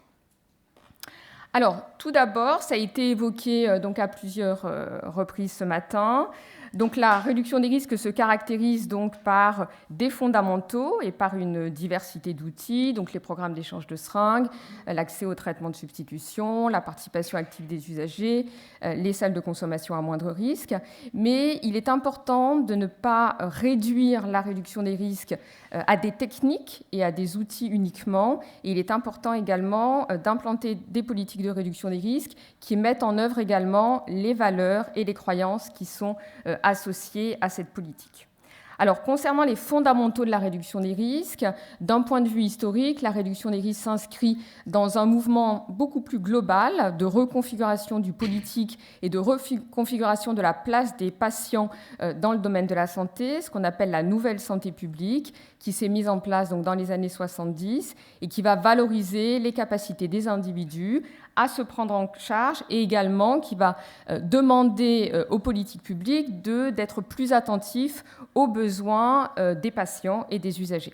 Alors, tout d'abord, ça a été évoqué à plusieurs reprises ce matin. Donc la réduction des risques se caractérise par des fondamentaux et par une diversité d'outils, donc les programmes d'échange de seringues, l'accès au traitement de substitution, la participation active des usagers, les salles de consommation à moindre risque. Mais il est important de ne pas réduire la réduction des risques à des techniques et à des outils uniquement. Et il est important également d'implanter des politiques de réduction des risques, qui mettent en œuvre également les valeurs et les croyances qui sont associées à cette politique. Alors, concernant les fondamentaux de la réduction des risques, d'un point de vue historique, la réduction des risques s'inscrit dans un mouvement beaucoup plus global de reconfiguration du politique et de reconfiguration de la place des patients dans le domaine de la santé, ce qu'on appelle la nouvelle santé publique, qui s'est mise en place donc, dans les années 70 et qui va valoriser les capacités des individus à se prendre en charge et également qui va demander aux politiques publiques d'être plus attentifs aux besoins des patients et des usagers.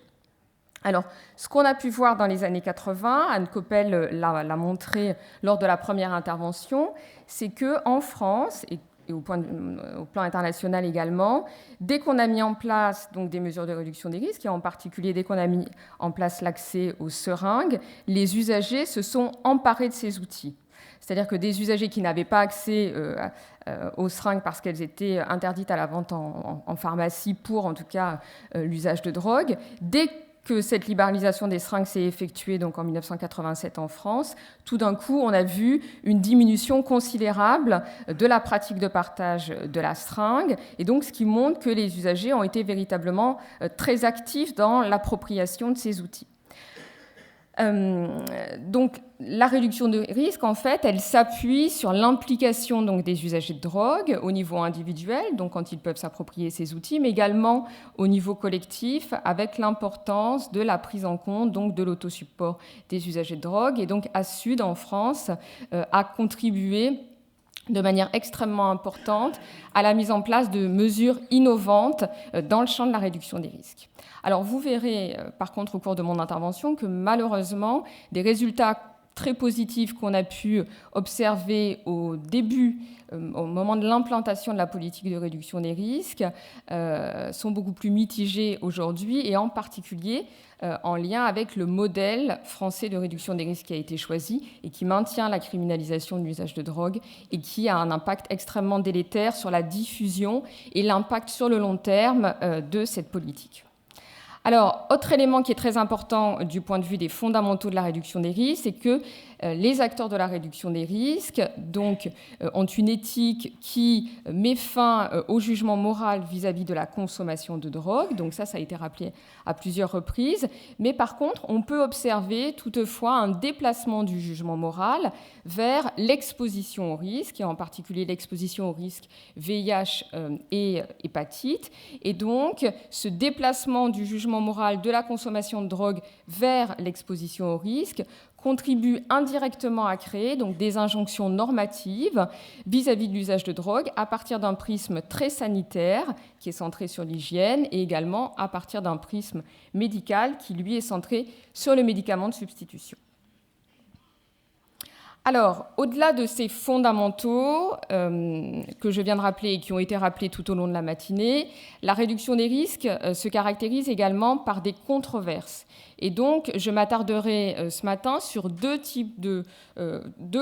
Alors, ce qu'on a pu voir dans les années 80, Anne Coppel l'a montré lors de la première intervention, c'est qu'en France, et au plan international également, dès qu'on a mis en place donc, des mesures de réduction des risques, et en particulier dès qu'on a mis en place l'accès aux seringues, les usagers se sont emparés de ces outils. C'est-à-dire que des usagers qui n'avaient pas accès aux seringues parce qu'elles étaient interdites à la vente en pharmacie pour, en tout cas, l'usage de drogue, dès que cette libéralisation des seringues s'est effectuée donc en 1987 en France, tout d'un coup, on a vu une diminution considérable de la pratique de partage de la seringue, et donc ce qui montre que les usagers ont été véritablement très actifs dans l'appropriation de ces outils. Donc, la réduction de risque, en fait, elle s'appuie sur l'implication donc, des usagers de drogue au niveau individuel, donc quand ils peuvent s'approprier ces outils, mais également au niveau collectif, avec l'importance de la prise en compte donc, de l'autosupport des usagers de drogue. Et donc, ASUD, en France, a contribué de manière extrêmement importante à la mise en place de mesures innovantes dans le champ de la réduction des risques. Alors vous verrez par contre au cours de mon intervention que malheureusement des résultats très positifs qu'on a pu observer au début, au moment de l'implantation de la politique de réduction des risques, sont beaucoup plus mitigés aujourd'hui et en particulier en lien avec le modèle français de réduction des risques qui a été choisi et qui maintient la criminalisation de l'usage de drogue et qui a un impact extrêmement délétère sur la diffusion et l'impact sur le long terme de cette politique. Alors, autre élément qui est très important du point de vue des fondamentaux de la réduction des risques, c'est que les acteurs de la réduction des risques donc, ont une éthique qui met fin au jugement moral vis-à-vis de la consommation de drogue. Donc ça a été rappelé à plusieurs reprises. Mais par contre, on peut observer toutefois un déplacement du jugement moral vers l'exposition au risque, et en particulier l'exposition au risque VIH et hépatite. Et donc, ce déplacement du jugement moral de la consommation de drogue vers l'exposition au risque contribue indirectement à créer donc, des injonctions normatives vis-à-vis de l'usage de drogue à partir d'un prisme très sanitaire qui est centré sur l'hygiène et également à partir d'un prisme médical qui, lui, est centré sur le médicament de substitution. Alors, au-delà de ces fondamentaux que je viens de rappeler et qui ont été rappelés tout au long de la matinée, la réduction des risques se caractérise également par des controverses. Et donc, je m'attarderai ce matin sur deux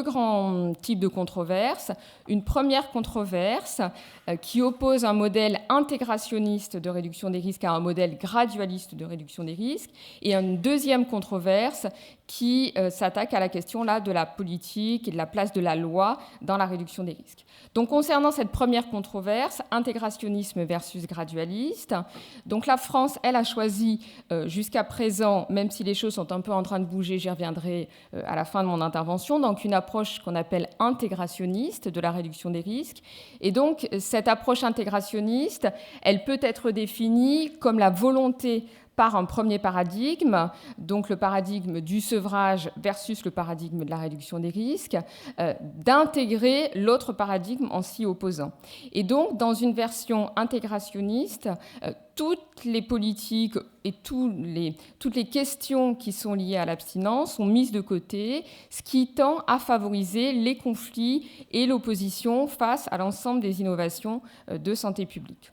grands types de controverses. Une première controverse qui oppose un modèle intégrationniste de réduction des risques à un modèle gradualiste de réduction des risques. Et une deuxième controverse qui s'attaque à la question là, de la politique et de la place de la loi dans la réduction des risques. Donc, concernant cette première controverse, intégrationnisme versus gradualiste, donc la France, elle a choisi jusqu'à présent, même si les choses sont un peu en train de bouger, j'y reviendrai à la fin de mon intervention, donc une approche qu'on appelle intégrationniste de la réduction des risques. Et donc, cette approche intégrationniste, elle peut être définie comme la volonté par un premier paradigme, donc le paradigme du sevrage versus le paradigme de la réduction des risques, d'intégrer l'autre paradigme en s'y opposant. Et donc, dans une version intégrationniste, toutes les politiques et toutes les questions qui sont liées à l'abstinence sont mises de côté, ce qui tend à favoriser les conflits et l'opposition face à l'ensemble des innovations de santé publique.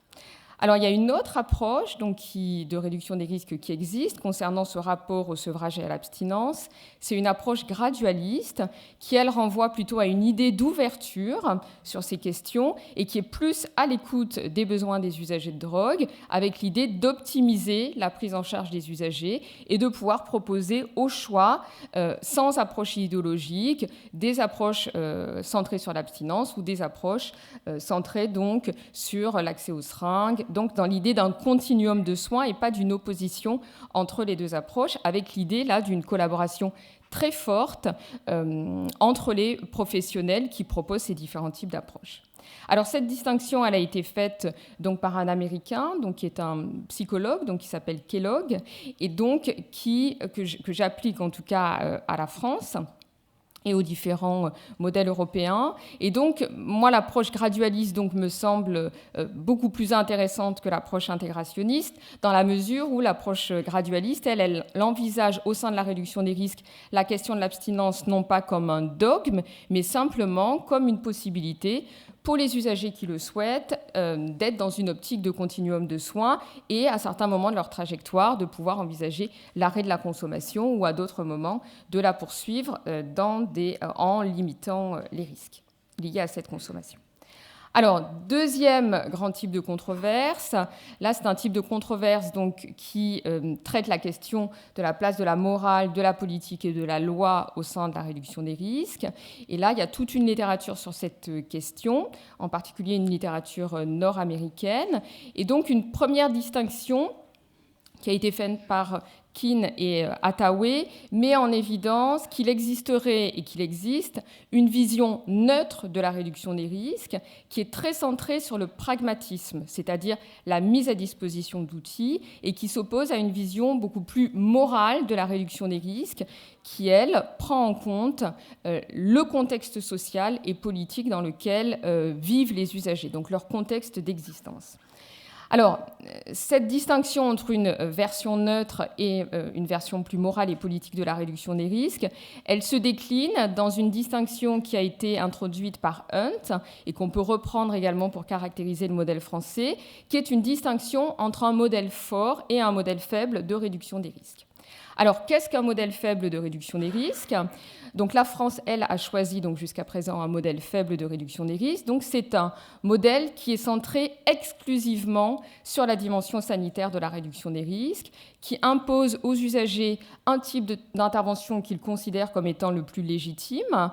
Alors, il y a une autre approche donc, de réduction des risques qui existe concernant ce rapport au sevrage et à l'abstinence. C'est une approche gradualiste qui, elle, renvoie plutôt à une idée d'ouverture sur ces questions et qui est plus à l'écoute des besoins des usagers de drogue, avec l'idée d'optimiser la prise en charge des usagers et de pouvoir proposer au choix, sans approche idéologique, des approches centrées sur l'abstinence ou des approches centrées donc sur l'accès aux seringues, donc dans l'idée d'un continuum de soins et pas d'une opposition entre les deux approches, avec l'idée là d'une collaboration très forte entre les professionnels qui proposent ces différents types d'approches. Alors cette distinction, elle a été faite donc par un Américain, donc qui est un psychologue, donc qui s'appelle Kellogg, et donc que j'applique en tout cas à la France et aux différents modèles européens. Et donc, moi, l'approche gradualiste donc, me semble beaucoup plus intéressante que l'approche intégrationniste, dans la mesure où l'approche gradualiste, elle envisage au sein de la réduction des risques la question de l'abstinence non pas comme un dogme, mais simplement comme une possibilité pour les usagers qui le souhaitent, d'être dans une optique de continuum de soins et à certains moments de leur trajectoire, de pouvoir envisager l'arrêt de la consommation ou à d'autres moments de la poursuivre en limitant les risques liés à cette consommation. Alors, deuxième grand type de controverse, là c'est un type de controverse donc, qui traite la question de la place de la morale, de la politique et de la loi au sein de la réduction des risques. Et là, il y a toute une littérature sur cette question, en particulier une littérature nord-américaine. Et donc, une première distinction qui a été faite par Keane et Hathaway met en évidence qu'il existerait et qu'il existe une vision neutre de la réduction des risques qui est très centrée sur le pragmatisme, c'est-à-dire la mise à disposition d'outils, et qui s'oppose à une vision beaucoup plus morale de la réduction des risques qui, elle, prend en compte le contexte social et politique dans lequel vivent les usagers, donc leur contexte d'existence. Alors, cette distinction entre une version neutre et une version plus morale et politique de la réduction des risques, elle se décline dans une distinction qui a été introduite par Hunt et qu'on peut reprendre également pour caractériser le modèle français, qui est une distinction entre un modèle fort et un modèle faible de réduction des risques. Alors, qu'est-ce qu'un modèle faible de réduction des risques ? Donc, la France, elle, a choisi donc, jusqu'à présent un modèle faible de réduction des risques. Donc, c'est un modèle qui est centré exclusivement sur la dimension sanitaire de la réduction des risques, qui impose aux usagers un type d'intervention qu'ils considèrent comme étant le plus légitime,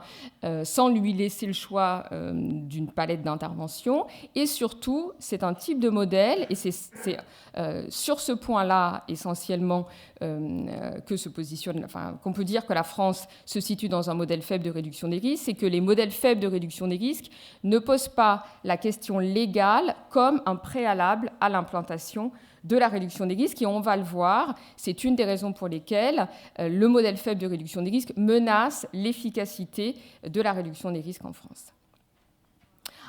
sans lui laisser le choix d'une palette d'interventions. Et surtout, c'est un type de modèle, et c'est sur ce point-là, essentiellement, qu'on peut dire que la France se situe dans un modèle faible de réduction des risques, c'est que les modèles faibles de réduction des risques ne posent pas la question légale comme un préalable à l'implantation de la réduction des risques. Et on va le voir, c'est une des raisons pour lesquelles le modèle faible de réduction des risques menace l'efficacité de la réduction des risques en France.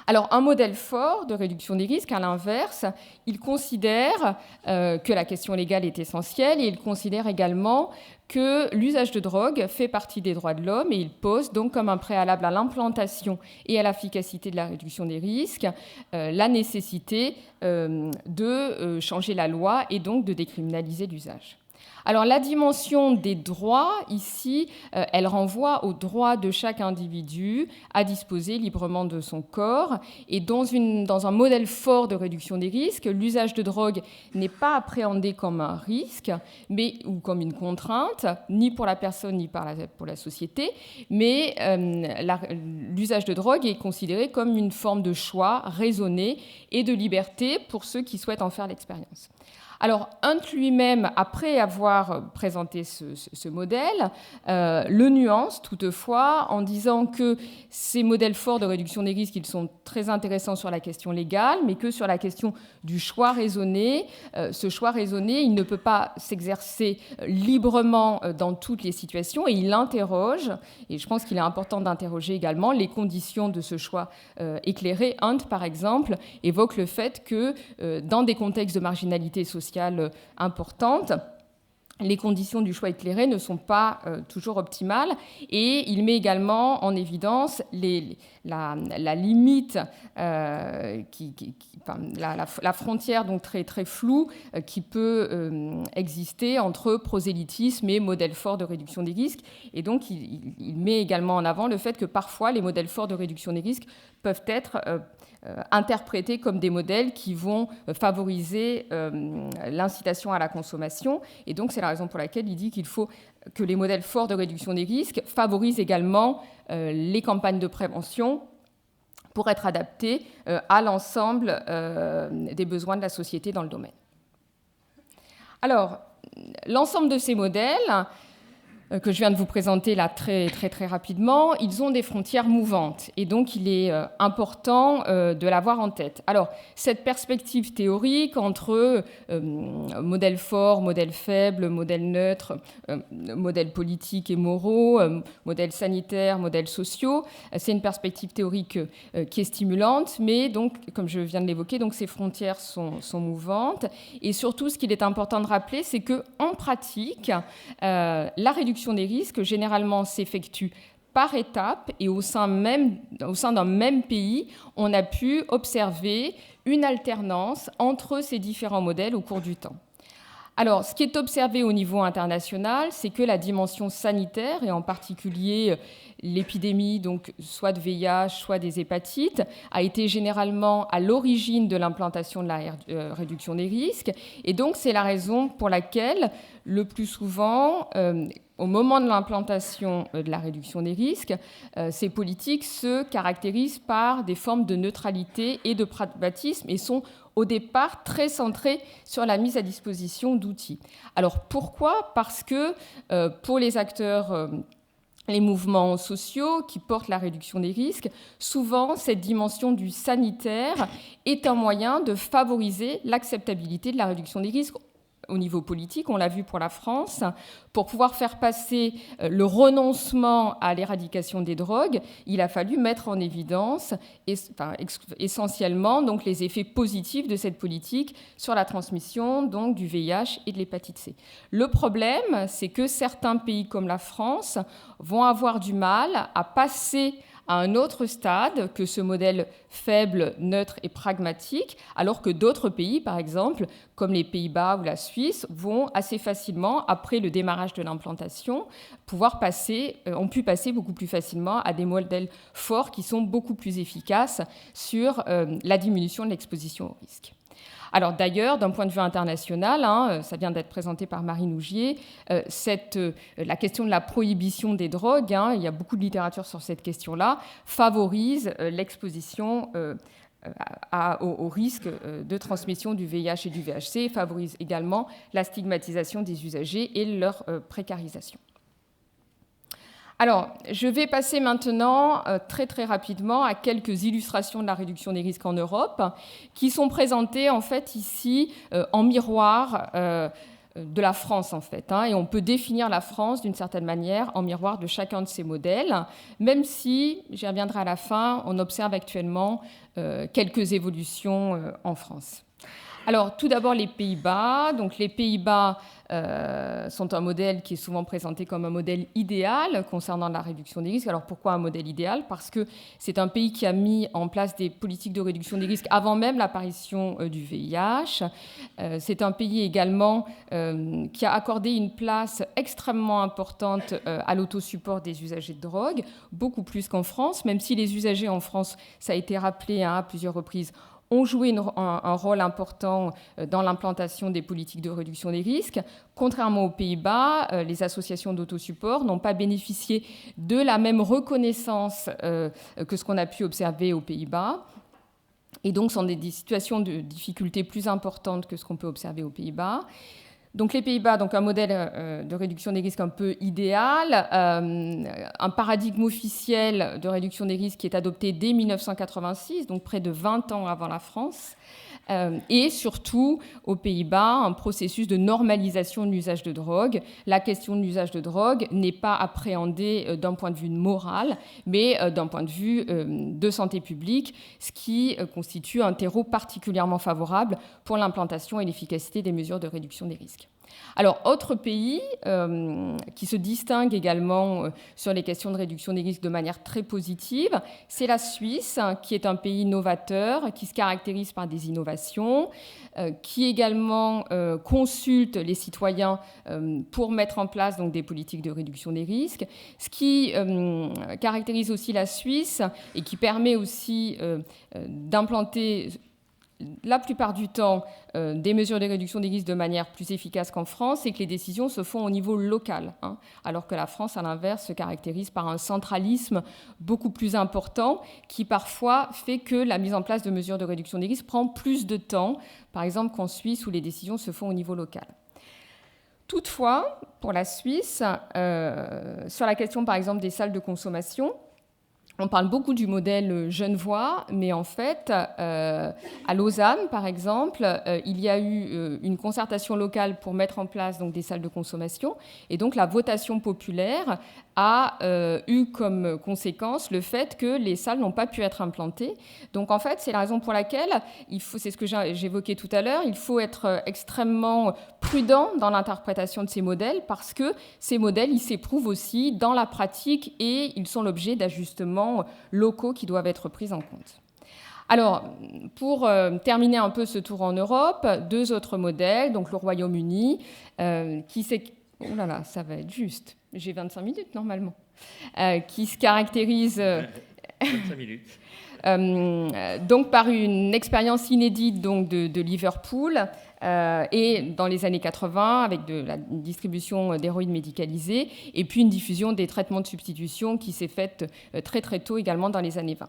Alors, un modèle fort de réduction des risques, à l'inverse, il considère que la question légale est essentielle et il considère également que l'usage de drogue fait partie des droits de l'homme et il pose donc comme un préalable à l'implantation et à l'efficacité de la réduction des risques la nécessité de changer la loi et donc de décriminaliser l'usage. Alors la dimension des droits, ici, elle renvoie au droit de chaque individu à disposer librement de son corps. Et dans un modèle fort de réduction des risques, l'usage de drogue n'est pas appréhendé comme un risque ou comme une contrainte, ni pour la personne ni pour la société, mais l'usage de drogue est considéré comme une forme de choix raisonné et de liberté pour ceux qui souhaitent en faire l'expérience. Alors, Hunt lui-même, après avoir présenté ce modèle, le nuance toutefois en disant que ces modèles forts de réduction des risques, ils sont très intéressants sur la question légale, mais que sur la question du choix raisonné, ce choix raisonné, il ne peut pas s'exercer librement dans toutes les situations et il interroge, et je pense qu'il est important d'interroger également les conditions de ce choix éclairé. Hunt, par exemple, évoque le fait que dans des contextes de marginalité sociale importante, les conditions du choix éclairé ne sont pas toujours optimales, et il met également en évidence la limite, la frontière donc très, très floue qui peut exister entre prosélytisme et modèle fort de réduction des risques. Et donc il met également en avant le fait que parfois les modèles forts de réduction des risques peuvent être interprétés comme des modèles qui vont favoriser l'incitation à la consommation. Et donc, c'est la raison pour laquelle il dit qu'il faut que les modèles forts de réduction des risques favorisent également les campagnes de prévention pour être adaptés à l'ensemble des besoins de la société dans le domaine. Alors, l'ensemble de ces modèles que je viens de vous présenter là très, très, très rapidement, ils ont des frontières mouvantes. Et donc, il est important de l'avoir en tête. Alors, cette perspective théorique entre modèles forts, modèles faibles, modèles neutres, modèles politiques et moraux, modèles sanitaires, modèles sociaux, c'est une perspective théorique qui est stimulante, mais donc, comme je viens de l'évoquer, donc ces frontières sont mouvantes. Et surtout, ce qu'il est important de rappeler, c'est qu'en pratique, la réduction des risques, généralement, s'effectue par étapes, et au sein d'un même pays, on a pu observer une alternance entre ces différents modèles au cours du temps. Alors, ce qui est observé au niveau international, c'est que la dimension sanitaire, et en particulier l'épidémie, donc soit de VIH, soit des hépatites, a été généralement à l'origine de l'implantation de la réduction des risques. Et donc, c'est la raison pour laquelle, le plus souvent, au moment de l'implantation de la réduction des risques, ces politiques se caractérisent par des formes de neutralité et de pragmatisme et sont au départ très centrées sur la mise à disposition d'outils. Alors pourquoi ? Parce que pour les acteurs, les mouvements sociaux qui portent la réduction des risques, souvent cette dimension du sanitaire est un moyen de favoriser l'acceptabilité de la réduction des risques au niveau politique, on l'a vu pour la France. Pour pouvoir faire passer le renoncement à l'éradication des drogues, il a fallu mettre en évidence essentiellement donc, les effets positifs de cette politique sur la transmission donc, du VIH et de l'hépatite C. Le problème, c'est que certains pays comme la France vont avoir du mal à passer à un autre stade que ce modèle faible, neutre et pragmatique, alors que d'autres pays, par exemple, comme les Pays-Bas ou la Suisse, vont assez facilement, après le démarrage de l'implantation, ont pu passer beaucoup plus facilement à des modèles forts qui sont beaucoup plus efficaces sur la diminution de l'exposition au risque. Alors d'ailleurs, d'un point de vue international, ça vient d'être présenté par Marie Nougier, la question de la prohibition des drogues, il y a beaucoup de littérature sur cette question-là, favorise l'exposition au risque de transmission du VIH et du VHC, favorise également la stigmatisation des usagers et leur précarisation. Alors, je vais passer maintenant très très rapidement à quelques illustrations de la réduction des risques en Europe qui sont présentées en fait ici en miroir de la France en fait. Et on peut définir la France d'une certaine manière en miroir de chacun de ces modèles, même si, j'y reviendrai à la fin, on observe actuellement quelques évolutions en France. Alors, tout d'abord, les Pays-Bas. Donc, les Pays-Bas sont un modèle qui est souvent présenté comme un modèle idéal concernant la réduction des risques. Alors, pourquoi un modèle idéal ? Parce que c'est un pays qui a mis en place des politiques de réduction des risques avant même l'apparition du VIH. C'est un pays également qui a accordé une place extrêmement importante à l'autosupport des usagers de drogue, beaucoup plus qu'en France, même si les usagers en France, ça a été rappelé à plusieurs reprises, ont joué un rôle important dans l'implantation des politiques de réduction des risques. Contrairement aux Pays-Bas, les associations d'autosupport n'ont pas bénéficié de la même reconnaissance que ce qu'on a pu observer aux Pays-Bas. Et donc, sont des situations de difficulté plus importantes que ce qu'on peut observer aux Pays-Bas. Donc les Pays-Bas, donc un modèle de réduction des risques un peu idéal, un paradigme officiel de réduction des risques qui est adopté dès 1986, donc près de 20 ans avant la France, et surtout aux Pays-Bas, un processus de normalisation de l'usage de drogue. La question de l'usage de drogue n'est pas appréhendée d'un point de vue moral, mais d'un point de vue de santé publique, ce qui constitue un terreau particulièrement favorable pour l'implantation et l'efficacité des mesures de réduction des risques. Alors, autre pays qui se distingue également sur les questions de réduction des risques de manière très positive, c'est la Suisse, qui est un pays novateur, qui se caractérise par des innovations, qui également consulte les citoyens pour mettre en place donc, des politiques de réduction des risques. Ce qui caractérise aussi la Suisse et qui permet aussi d'implanter la plupart du temps des mesures de réduction des risques de manière plus efficace qu'en France, c'est que les décisions se font au niveau local, alors que la France, à l'inverse, se caractérise par un centralisme beaucoup plus important qui parfois fait que la mise en place de mesures de réduction des risques prend plus de temps, par exemple qu'en Suisse où les décisions se font au niveau local. Toutefois, pour la Suisse, sur la question par exemple des salles de consommation, on parle beaucoup du modèle genevois, mais en fait, à Lausanne, par exemple, il y a eu une concertation locale pour mettre en place donc, des salles de consommation. Et donc, la votation populaire a eu comme conséquence le fait que les salles n'ont pas pu être implantées. Donc, en fait, c'est la raison pour laquelle, c'est ce que j'évoquais tout à l'heure, il faut être extrêmement prudent dans l'interprétation de ces modèles parce que ces modèles, ils s'éprouvent aussi dans la pratique et ils sont l'objet d'ajustements locaux qui doivent être pris en compte. Alors, pour terminer un peu ce tour en Europe, deux autres modèles, donc le Royaume-Uni, qui s'est... Oh là là, ça va être juste, j'ai 25 minutes normalement, qui se caractérise... 25 minutes. Donc par une expérience inédite donc, de Liverpool et dans les années 80 avec de la distribution d'héroïne médicalisée et puis une diffusion des traitements de substitution qui s'est faite très très tôt également dans les années 20.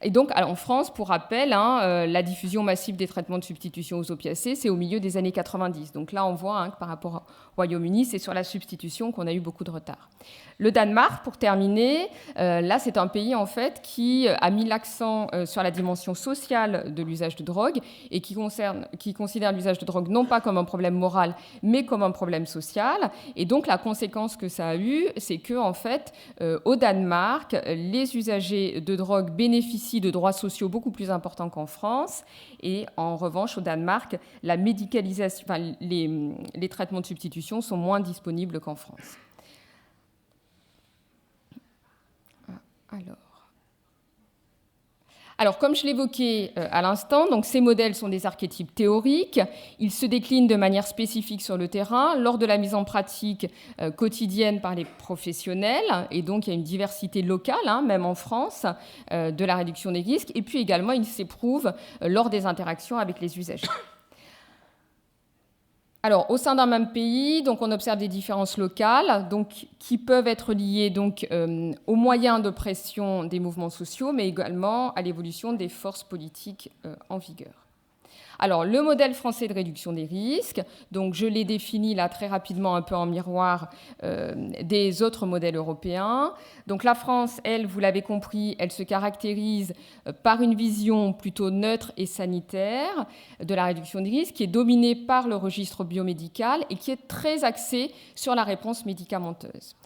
Et donc, alors, en France, pour rappel, la diffusion massive des traitements de substitution aux opiacés, c'est au milieu des années 90. Donc là, on voit que par rapport au Royaume-Uni, c'est sur la substitution qu'on a eu beaucoup de retard. Le Danemark, pour terminer, là, c'est un pays, en fait, qui a mis l'accent sur la dimension sociale de l'usage de drogue et qui considère l'usage de drogue non pas comme un problème moral, mais comme un problème social. Et donc, la conséquence que ça a eu, c'est que, en fait, au Danemark, les usagers de drogue bénéficient de droits sociaux beaucoup plus importants qu'en France. Et en revanche, au Danemark, la médicalisation, les traitements de substitution sont moins disponibles qu'en France. Alors, comme je l'évoquais à l'instant, donc ces modèles sont des archétypes théoriques. Ils se déclinent de manière spécifique sur le terrain lors de la mise en pratique quotidienne par les professionnels. Et donc, il y a une diversité locale, même en France, de la réduction des risques. Et puis également, ils s'éprouvent lors des interactions avec les usagers. Alors, au sein d'un même pays, donc, on observe des différences locales donc, qui peuvent être liées donc, aux moyens de pression des mouvements sociaux, mais également à l'évolution des forces politiques en vigueur. Alors, le modèle français de réduction des risques, donc je l'ai défini là très rapidement un peu en miroir des autres modèles européens. Donc la France, elle, vous l'avez compris, elle se caractérise par une vision plutôt neutre et sanitaire de la réduction des risques, qui est dominée par le registre biomédical et qui est très axée sur la réponse médicamenteuse.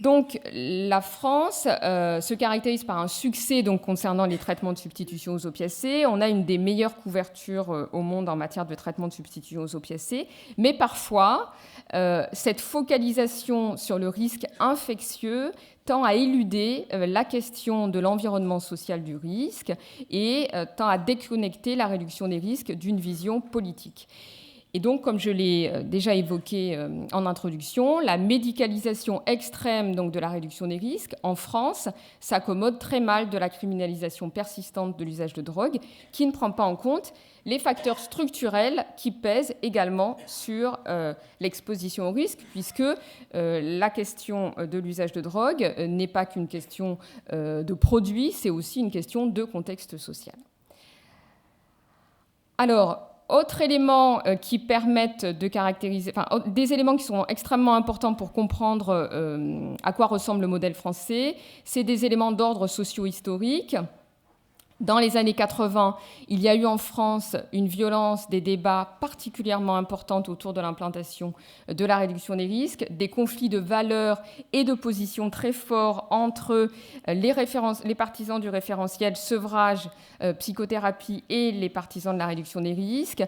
Donc, la France se caractérise par un succès donc, concernant les traitements de substitution aux opiacés. On a une des meilleures couvertures au monde en matière de traitement de substitution aux opiacés. Mais parfois, cette focalisation sur le risque infectieux tend à éluder la question de l'environnement social du risque et tend à déconnecter la réduction des risques d'une vision politique. Et donc, comme je l'ai déjà évoqué en introduction, la médicalisation extrême donc, de la réduction des risques, en France, s'accommode très mal de la criminalisation persistante de l'usage de drogue, qui ne prend pas en compte les facteurs structurels qui pèsent également sur l'exposition au risque, puisque la question de l'usage de drogue n'est pas qu'une question de produit, c'est aussi une question de contexte social. Alors, autres éléments qui permettent de caractériser, des éléments qui sont extrêmement importants pour comprendre à quoi ressemble le modèle français, c'est des éléments d'ordre socio-historique. Dans les années 80, il y a eu en France une violence des débats particulièrement importante autour de l'implantation de la réduction des risques, des conflits de valeurs et de positions très forts entre les partisans du référentiel sevrage, psychothérapie et les partisans de la réduction des risques.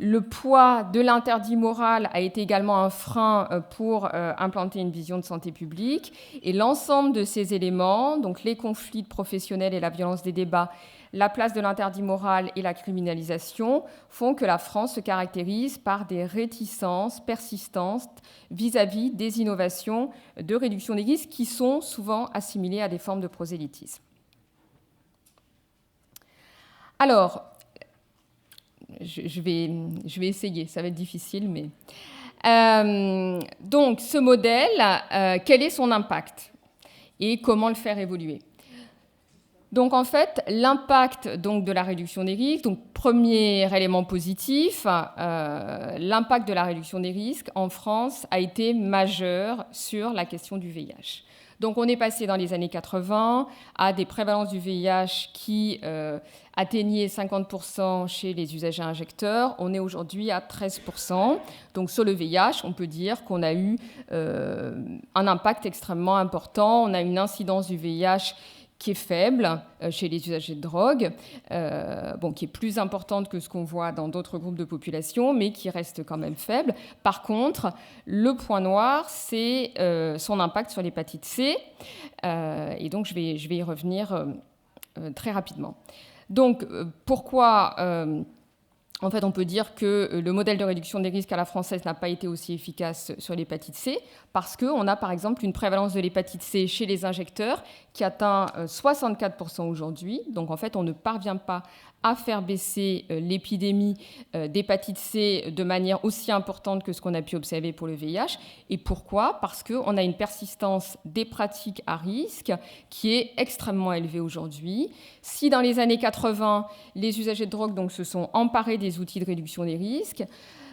Le poids de l'interdit moral a été également un frein pour implanter une vision de santé publique. Et l'ensemble de ces éléments, donc les conflits professionnels et la violence des débats, la place de l'interdit moral et la criminalisation, font que la France se caractérise par des réticences persistantes vis-à-vis des innovations de réduction des risques qui sont souvent assimilées à des formes de prosélytisme. Alors, je vais essayer, ça va être difficile, mais... donc, ce modèle, quel est son impact et comment le faire évoluer? Donc, en fait, l'impact donc, de la réduction des risques, donc premier élément positif, l'impact de la réduction des risques en France a été majeur sur la question du VIH. Donc, on est passé dans les années 80 à des prévalences du VIH qui atteignaient 50% chez les usagers injecteurs. On est aujourd'hui à 13%. Donc, sur le VIH, on peut dire qu'on a eu un impact extrêmement important. On a une incidence du VIH qui est faible chez les usagers de drogue, qui est plus importante que ce qu'on voit dans d'autres groupes de population, mais qui reste quand même faible. Par contre, le point noir, c'est son impact sur l'hépatite C, et donc je vais y revenir très rapidement. Donc, pourquoi en fait, on peut dire que le modèle de réduction des risques à la française n'a pas été aussi efficace sur l'hépatite C, parce qu'on a par exemple une prévalence de l'hépatite C chez les injecteurs qui atteint 64% aujourd'hui. Donc en fait, on ne parvient pas à faire baisser l'épidémie d'hépatite C de manière aussi importante que ce qu'on a pu observer pour le VIH. Et pourquoi? Parce qu'on a une persistance des pratiques à risque qui est extrêmement élevée aujourd'hui. Si dans les années 80, les usagers de drogue donc, se sont emparés des outils de réduction des risques,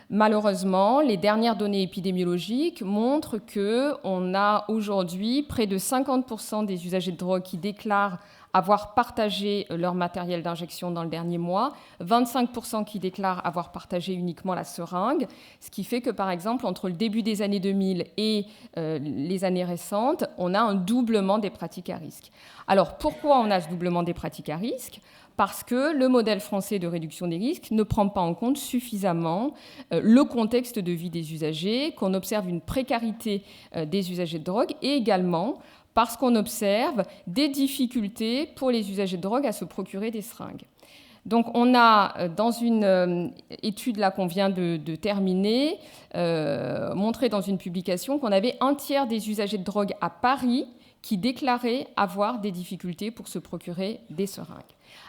malheureusement, les dernières données épidémiologiques montrent qu'on a aujourd'hui près de 50% des usagers de drogue qui déclarent avoir partagé leur matériel d'injection dans le dernier mois, 25% qui déclarent avoir partagé uniquement la seringue, ce qui fait que, par exemple, entre le début des années 2000 et les années récentes, on a un doublement des pratiques à risque. Alors, pourquoi on a ce doublement des pratiques à risque ? Parce que le modèle français de réduction des risques ne prend pas en compte suffisamment le contexte de vie des usagers, qu'on observe une précarité des usagers de drogue et également parce qu'on observe des difficultés pour les usagers de drogue à se procurer des seringues. Donc on a, dans une étude là, qu'on vient de terminer, montré dans une publication qu'on avait un tiers des usagers de drogue à Paris qui déclaraient avoir des difficultés pour se procurer des seringues.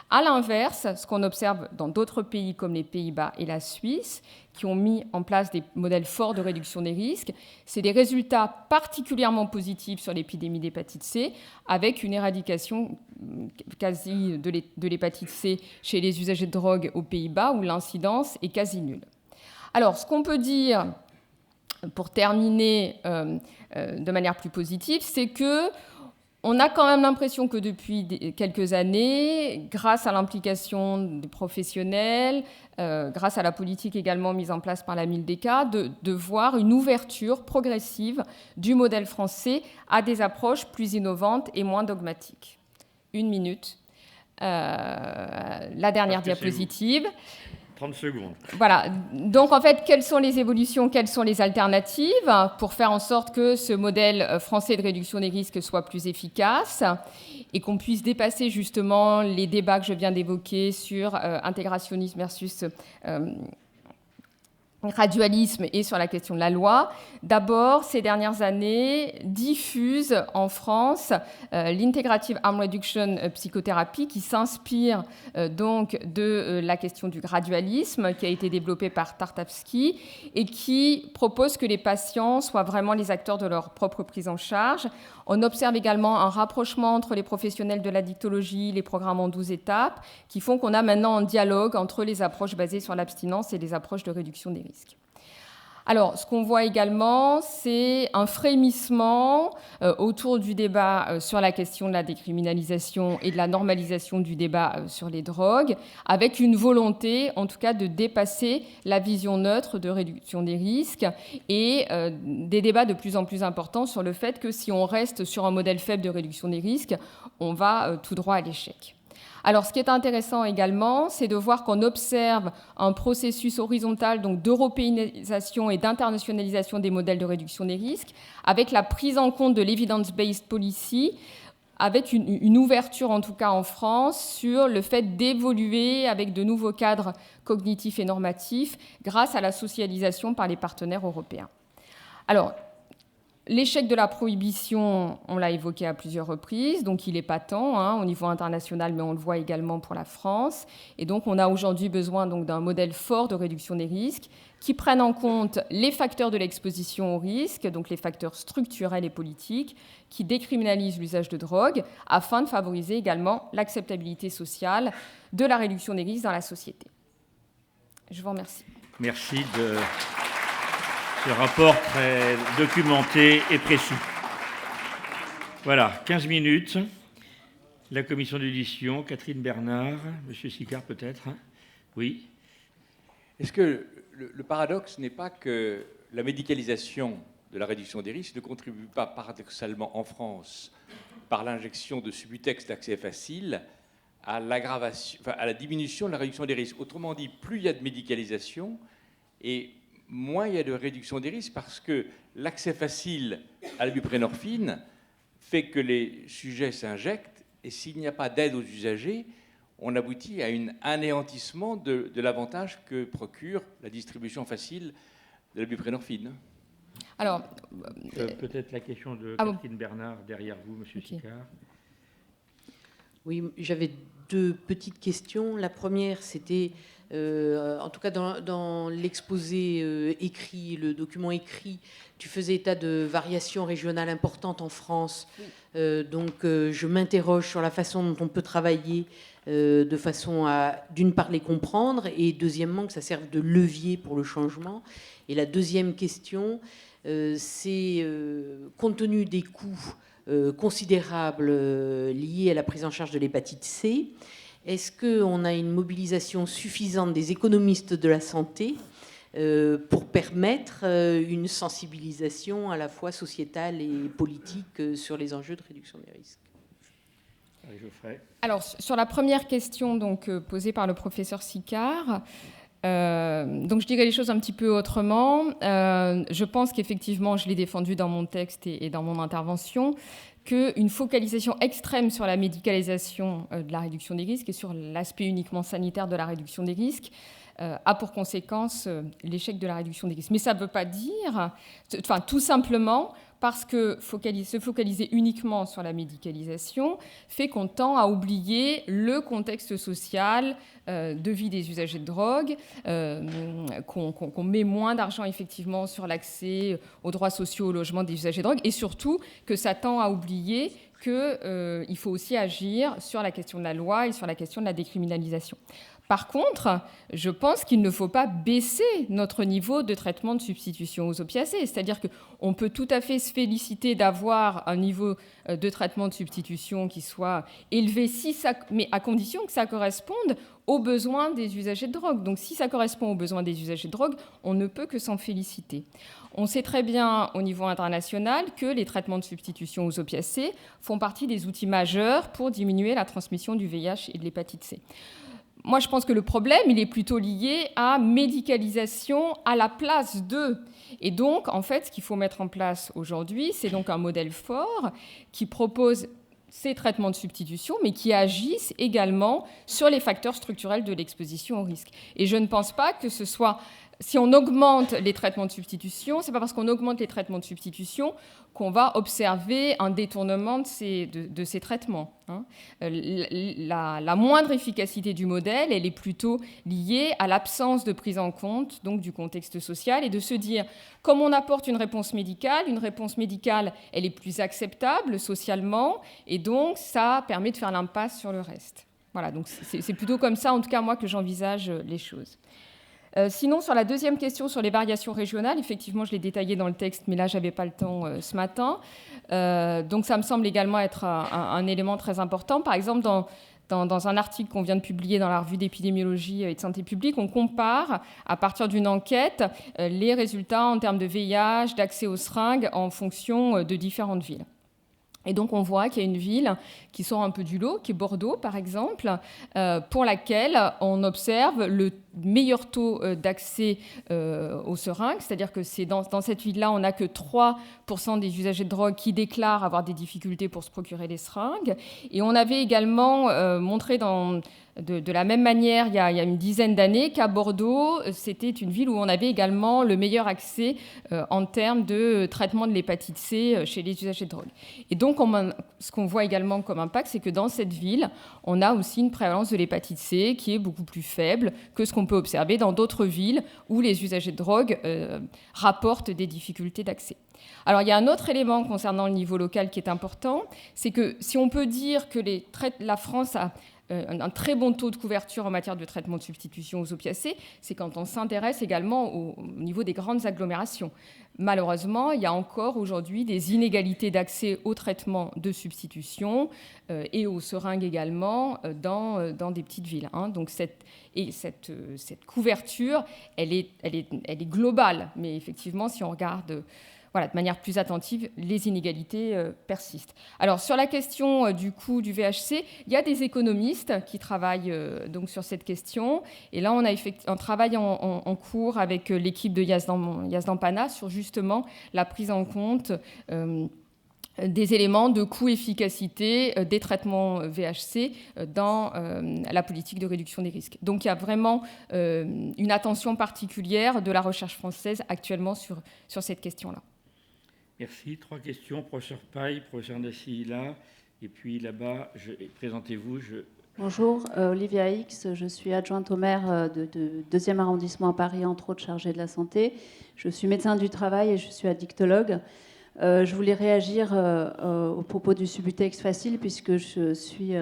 À l'inverse, ce qu'on observe dans d'autres pays comme les Pays-Bas et la Suisse, qui ont mis en place des modèles forts de réduction des risques, c'est des résultats particulièrement positifs sur l'épidémie d'hépatite C, avec une éradication quasi de l'hépatite C chez les usagers de drogue aux Pays-Bas, où l'incidence est quasi nulle. Alors, ce qu'on peut dire, pour terminer de manière plus positive, c'est que on a quand même l'impression que depuis quelques années, grâce à l'implication des professionnels, grâce à la politique également mise en place par la MILDECA, de voir une ouverture progressive du modèle français à des approches plus innovantes et moins dogmatiques. 1 minute. La dernière diapositive. 30 secondes. Voilà. Donc, en fait, quelles sont les évolutions, quelles sont les alternatives pour faire en sorte que ce modèle français de réduction des risques soit plus efficace et qu'on puisse dépasser justement les débats que je viens d'évoquer sur intégrationnisme versus gradualisme et sur la question de la loi. D'abord, ces dernières années, diffuse en France l'Integrative Harm Reduction psychothérapie qui s'inspire donc de la question du gradualisme qui a été développée par Tartavsky et qui propose que les patients soient vraiment les acteurs de leur propre prise en charge. On observe également un rapprochement entre les professionnels de l'addictologie, les programmes en 12 étapes, qui font qu'on a maintenant un dialogue entre les approches basées sur l'abstinence et les approches de réduction des risques. Alors, ce qu'on voit également, c'est un frémissement autour du débat sur la question de la décriminalisation et de la normalisation du débat sur les drogues, avec une volonté, en tout cas, de dépasser la vision neutre de réduction des risques et des débats de plus en plus importants sur le fait que si on reste sur un modèle faible de réduction des risques, on va tout droit à l'échec. Alors, ce qui est intéressant également, c'est de voir qu'on observe un processus horizontal donc d'européanisation et d'internationalisation des modèles de réduction des risques, avec la prise en compte de l'evidence-based policy, avec une ouverture, en tout cas en France, sur le fait d'évoluer avec de nouveaux cadres cognitifs et normatifs grâce à la socialisation par les partenaires européens. Alors, l'échec de la prohibition, on l'a évoqué à plusieurs reprises, donc il est patent au niveau international, mais on le voit également pour la France. Et donc on a aujourd'hui besoin donc, d'un modèle fort de réduction des risques qui prenne en compte les facteurs de l'exposition au risque, donc les facteurs structurels et politiques, qui décriminalisent l'usage de drogue, afin de favoriser également l'acceptabilité sociale de la réduction des risques dans la société. Je vous remercie. Merci de ce rapport très documenté et précis. Voilà, 15 minutes. La commission d'édition, Catherine Bernard, Monsieur Sicard peut-être. Oui. Est-ce que le paradoxe n'est pas que la médicalisation de la réduction des risques ne contribue pas paradoxalement en France, par l'injection de Subutex d'accès facile, à l'aggravation, enfin, à la diminution de la réduction des risques? Autrement dit, plus il y a de médicalisation et moins il y a de réduction des risques, parce que l'accès facile à la buprenorphine fait que les sujets s'injectent, et s'il n'y a pas d'aide aux usagers, on aboutit à un anéantissement de l'avantage que procure la distribution facile de la buprenorphine. Alors, peut-être la question de Catherine Bernard derrière vous, Monsieur Sicard. Oui, j'avais deux petites questions. La première, c'était, en tout cas dans l'exposé écrit, le document écrit, tu faisais état de variations régionales importantes en France. Donc, je m'interroge sur la façon dont on peut travailler de façon à, d'une part, les comprendre, et deuxièmement, que ça serve de levier pour le changement. Et la deuxième question, c'est, compte tenu des coûts considérables liés à la prise en charge de l'hépatite C, est-ce qu'on a une mobilisation suffisante des économistes de la santé pour permettre une sensibilisation à la fois sociétale et politique sur les enjeux de réduction des risques? Alors, sur la première question donc, posée par le professeur Sicard, donc je dirais les choses un petit peu autrement. Je pense qu'effectivement, je l'ai défendu dans mon texte et dans mon intervention, qu'une focalisation extrême sur la médicalisation de la réduction des risques et sur l'aspect uniquement sanitaire de la réduction des risques a pour conséquence l'échec de la réduction des risques. Mais ça ne veut pas dire, enfin tout simplement parce que se focaliser uniquement sur la médicalisation fait qu'on tend à oublier le contexte social de vie des usagers de drogue, qu'on met moins d'argent effectivement sur l'accès aux droits sociaux, au logement des usagers de drogue, et surtout que ça tend à oublier qu'il faut aussi agir sur la question de la loi et sur la question de la décriminalisation. Par contre, je pense qu'il ne faut pas baisser notre niveau de traitement de substitution aux opiacés. C'est-à-dire qu'on peut tout à fait se féliciter d'avoir un niveau de traitement de substitution qui soit élevé, mais à condition que ça corresponde aux besoins des usagers de drogue. Donc si ça correspond aux besoins des usagers de drogue, on ne peut que s'en féliciter. On sait très bien au niveau international que les traitements de substitution aux opiacés font partie des outils majeurs pour diminuer la transmission du VIH et de l'hépatite C. Moi, je pense que le problème, il est plutôt lié à médicalisation à la place de. Et donc, en fait, ce qu'il faut mettre en place aujourd'hui, c'est donc un modèle fort qui propose ces traitements de substitution, mais qui agissent également sur les facteurs structurels de l'exposition au risque. Et je ne pense pas que ce soit... Si on augmente les traitements de substitution, ce n'est pas parce qu'on augmente les traitements de substitution qu'on va observer un détournement de ces traitements. La moindre efficacité du modèle, elle est plutôt liée à l'absence de prise en compte donc, du contexte social, et de se dire, comme on apporte une réponse médicale, elle est plus acceptable socialement, et donc ça permet de faire l'impasse sur le reste. Voilà, donc c'est plutôt comme ça, en tout cas moi, que j'envisage les choses. Sinon, sur la deuxième question, sur les variations régionales, effectivement, je l'ai détaillé dans le texte, mais là, je n'avais pas le temps ce matin. Donc, ça me semble également être un élément très important. Par exemple, dans un article qu'on vient de publier dans la revue d'épidémiologie et de santé publique, on compare, à partir d'une enquête, les résultats en termes de VIH, d'accès aux seringues, en fonction de différentes villes. Et donc on voit qu'il y a une ville qui sort un peu du lot, qui est Bordeaux par exemple, pour laquelle on observe le meilleur taux d'accès aux seringues, c'est-à-dire que c'est dans cette ville-là, on n'a que 3% des usagers de drogue qui déclarent avoir des difficultés pour se procurer des seringues. Et on avait également montré de la même manière, il y a une dizaine d'années, qu'à Bordeaux, c'était une ville où on avait également le meilleur accès en termes de traitement de l'hépatite C chez les usagers de drogue. Et donc, ce qu'on voit également comme impact, c'est que dans cette ville, on a aussi une prévalence de l'hépatite C qui est beaucoup plus faible que ce qu'on peut observer dans d'autres villes où les usagers de drogue rapportent des difficultés d'accès. Alors, il y a un autre élément concernant le niveau local qui est important, c'est que si on peut dire que la France a un très bon taux de couverture en matière de traitement de substitution aux opiacés, c'est quand on s'intéresse également au niveau des grandes agglomérations. Malheureusement, il y a encore aujourd'hui des inégalités d'accès au traitement de substitution et aux seringues également dans des petites villes. Donc cette couverture, elle est globale, mais effectivement, si on regarde de manière plus attentive, les inégalités persistent. Alors, sur la question du coût du VHC, il y a des économistes qui travaillent donc sur cette question. Et là, on a un travail en cours avec l'équipe de Yazdan Pana sur justement la prise en compte des éléments de coût-efficacité des traitements VHC dans la politique de réduction des risques. Donc, il y a vraiment une attention particulière de la recherche française actuellement sur cette question-là. Merci. 3 questions. Professeur Paille, professeur Nassihila, et puis là-bas, présentez-vous. Bonjour, Olivia X, je suis adjointe au maire de 2e arrondissement à Paris, entre autres chargée de la santé. Je suis médecin du travail et je suis addictologue. Je voulais réagir au propos du Subutex facile, puisque je suis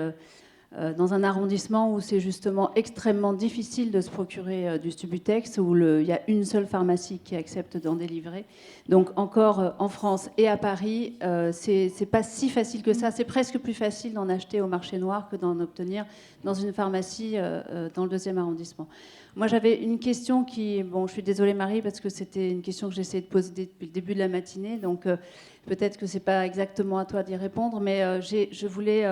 dans un arrondissement où c'est justement extrêmement difficile de se procurer du Subutex, où il y a une seule pharmacie qui accepte d'en délivrer. Donc encore en France et à Paris, c'est pas si facile que ça. C'est presque plus facile d'en acheter au marché noir que d'en obtenir dans une pharmacie dans le 2e arrondissement. Moi, j'avais une question je suis désolée Marie, parce que c'était une question que j'essayais de poser depuis le début de la matinée, donc peut-être que c'est pas exactement à toi d'y répondre, mais je voulais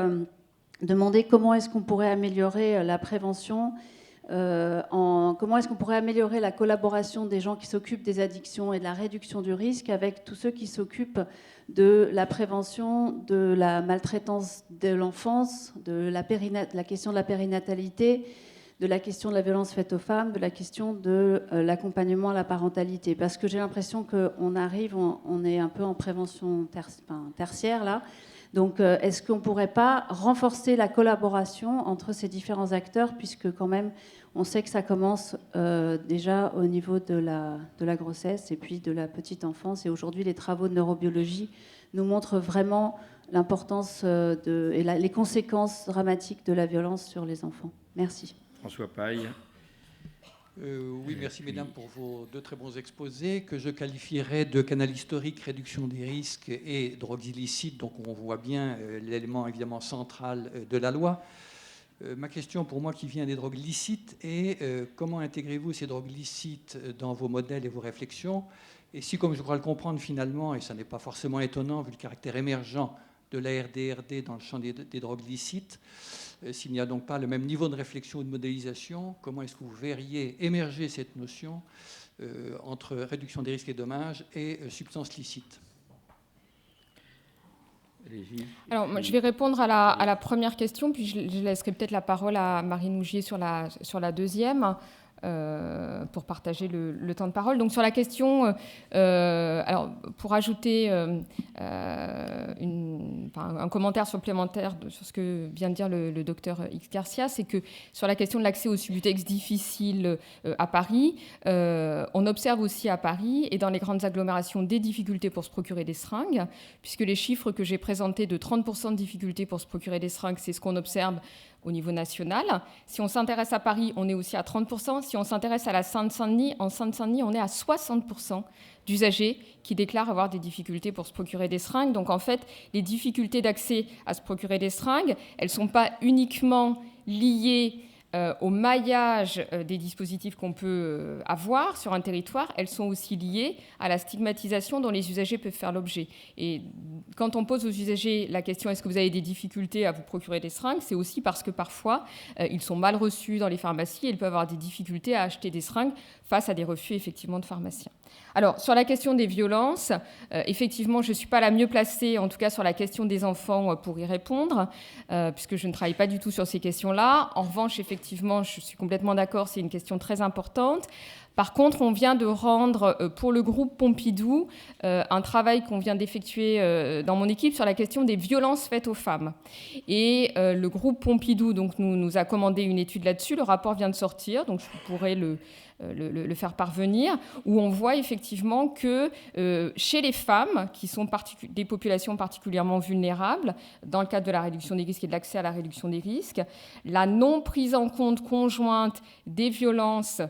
demander comment est-ce qu'on pourrait améliorer la prévention, comment est-ce qu'on pourrait améliorer la collaboration des gens qui s'occupent des addictions et de la réduction du risque avec tous ceux qui s'occupent de la prévention, de la maltraitance de l'enfance, de la question de la périnatalité, de la question de la violence faite aux femmes, de la question de l'accompagnement à la parentalité. Parce que j'ai l'impression qu'on on est un peu en prévention tertiaire là. Donc, est-ce qu'on ne pourrait pas renforcer la collaboration entre ces différents acteurs, puisque quand même, on sait que ça commence déjà au niveau de la grossesse et puis de la petite enfance. Et aujourd'hui, les travaux de neurobiologie nous montrent vraiment l'importance et les conséquences dramatiques de la violence sur les enfants. Merci. François Paille. Oui, merci mesdames pour vos 2 très bons exposés que je qualifierais de canal historique, réduction des risques et drogues illicites. Donc on voit bien l'élément évidemment central de la loi. Ma question pour moi qui vient des drogues licites est comment intégrez-vous ces drogues licites dans vos modèles et vos réflexions? Et si, comme je crois le comprendre finalement, et ça n'est pas forcément étonnant vu le caractère émergent de la RDRD dans le champ des drogues licites, s'il n'y a donc pas le même niveau de réflexion ou de modélisation, comment est-ce que vous verriez émerger cette notion entre réduction des risques et dommages et substances licites? Alors, moi, je vais répondre à la première question, puis je laisserai peut-être la parole à Marine Ougier sur la deuxième. Pour partager le temps de parole. Donc sur la question, alors pour ajouter un commentaire supplémentaire sur ce que vient de dire le docteur X Garcia, c'est que sur la question de l'accès au Subutex difficile à Paris, on observe aussi à Paris et dans les grandes agglomérations des difficultés pour se procurer des seringues, puisque les chiffres que j'ai présentés de 30% de difficultés pour se procurer des seringues, c'est ce qu'on observe au niveau national. Si on s'intéresse à Paris, on est aussi à 30%. Si on s'intéresse à la Seine-Saint-Denis, en Seine-Saint-Denis, on est à 60% d'usagers qui déclarent avoir des difficultés pour se procurer des seringues. Donc en fait, les difficultés d'accès à se procurer des seringues, elles ne sont pas uniquement liées au maillage des dispositifs qu'on peut avoir sur un territoire, elles sont aussi liées à la stigmatisation dont les usagers peuvent faire l'objet. Et quand on pose aux usagers la question « est-ce que vous avez des difficultés à vous procurer des seringues ?», c'est aussi parce que parfois, ils sont mal reçus dans les pharmacies et ils peuvent avoir des difficultés à acheter des seringues face à des refus effectivement de pharmaciens. Alors, sur la question des violences, effectivement, je ne suis pas la mieux placée, en tout cas sur la question des enfants, pour y répondre, puisque je ne travaille pas du tout sur ces questions-là. En revanche, effectivement, je suis complètement d'accord, c'est une question très importante. Par contre, on vient de rendre, pour le groupe Pompidou, un travail qu'on vient d'effectuer dans mon équipe sur la question des violences faites aux femmes. Et le groupe Pompidou donc, nous a commandé une étude là-dessus. Le rapport vient de sortir, donc je pourrais le faire parvenir, où on voit effectivement que chez les femmes, qui sont des populations particulièrement vulnérables, dans le cadre de la réduction des risques et de l'accès à la réduction des risques, la non prise en compte conjointe des violences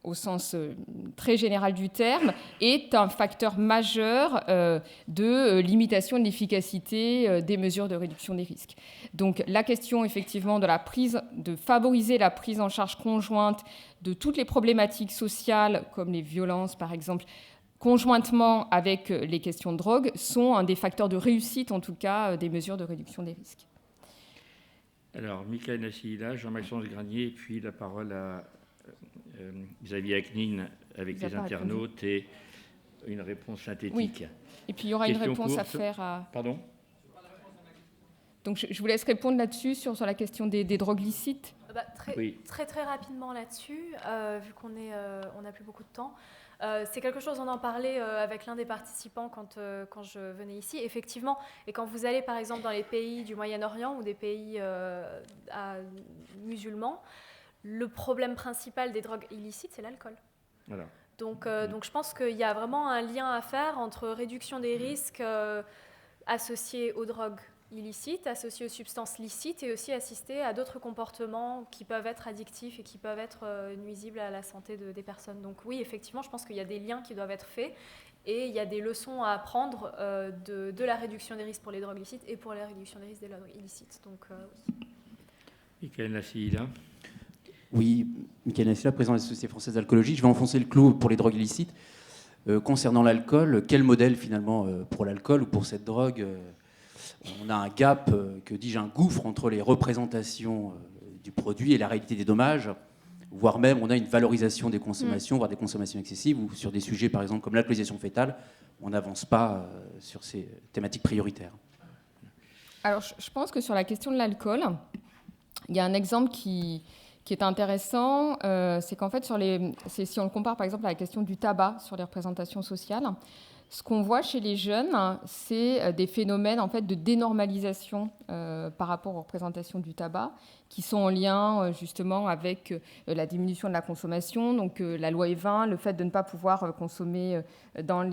au sens très général du terme, est un facteur majeur de limitation de l'efficacité des mesures de réduction des risques. Donc la question effectivement de favoriser la prise en charge conjointe de toutes les problématiques sociales, comme les violences par exemple, conjointement avec les questions de drogue, sont un des facteurs de réussite en tout cas des mesures de réduction des risques. Alors, Michael Nassila, Jean-Maxence Granier, et puis la parole à Xavier Aknin avec les internautes et une réponse synthétique. Oui. Et puis il y aura une réponse à faire à... Pardon ? Donc je vous laisse répondre là-dessus, sur la question des drogues licites. Très rapidement là-dessus, vu qu'on n'a plus beaucoup de temps. C'est quelque chose, on en parlait avec l'un des participants quand je venais ici. Effectivement, et quand vous allez par exemple dans les pays du Moyen-Orient ou des pays musulmans, le problème principal des drogues illicites, c'est l'alcool. Voilà. Donc je pense qu'il y a vraiment un lien à faire entre réduction des risques associés aux drogues illicites, associés aux substances licites, et aussi assister à d'autres comportements qui peuvent être addictifs et qui peuvent être nuisibles à la santé des personnes. Donc oui, effectivement, je pense qu'il y a des liens qui doivent être faits et il y a des leçons à apprendre de la réduction des risques pour les drogues licites et pour la réduction des risques des drogues illicites. Donc oui. Michael Nassila. Oui, Michael Nassila, président de la Société française d'alcoolologie. Je vais enfoncer le clou pour les drogues illicites. Concernant l'alcool, quel modèle finalement pour l'alcool ou pour cette drogue on a un gap, que dis-je, un gouffre entre les représentations du produit et la réalité des dommages, voire même on a une valorisation des consommations, voire des consommations excessives, ou sur des sujets par exemple comme l'alcoolisation fétale, on n'avance pas sur ces thématiques prioritaires. Alors je pense que sur la question de l'alcool, il y a un exemple qui est intéressant, c'est qu'en fait, si on le compare par exemple à la question du tabac sur les représentations sociales, ce qu'on voit chez les jeunes, c'est des phénomènes en fait, de dénormalisation par rapport aux représentations du tabac, qui sont en lien justement avec la diminution de la consommation, donc la loi E20, le fait de ne pas pouvoir consommer dans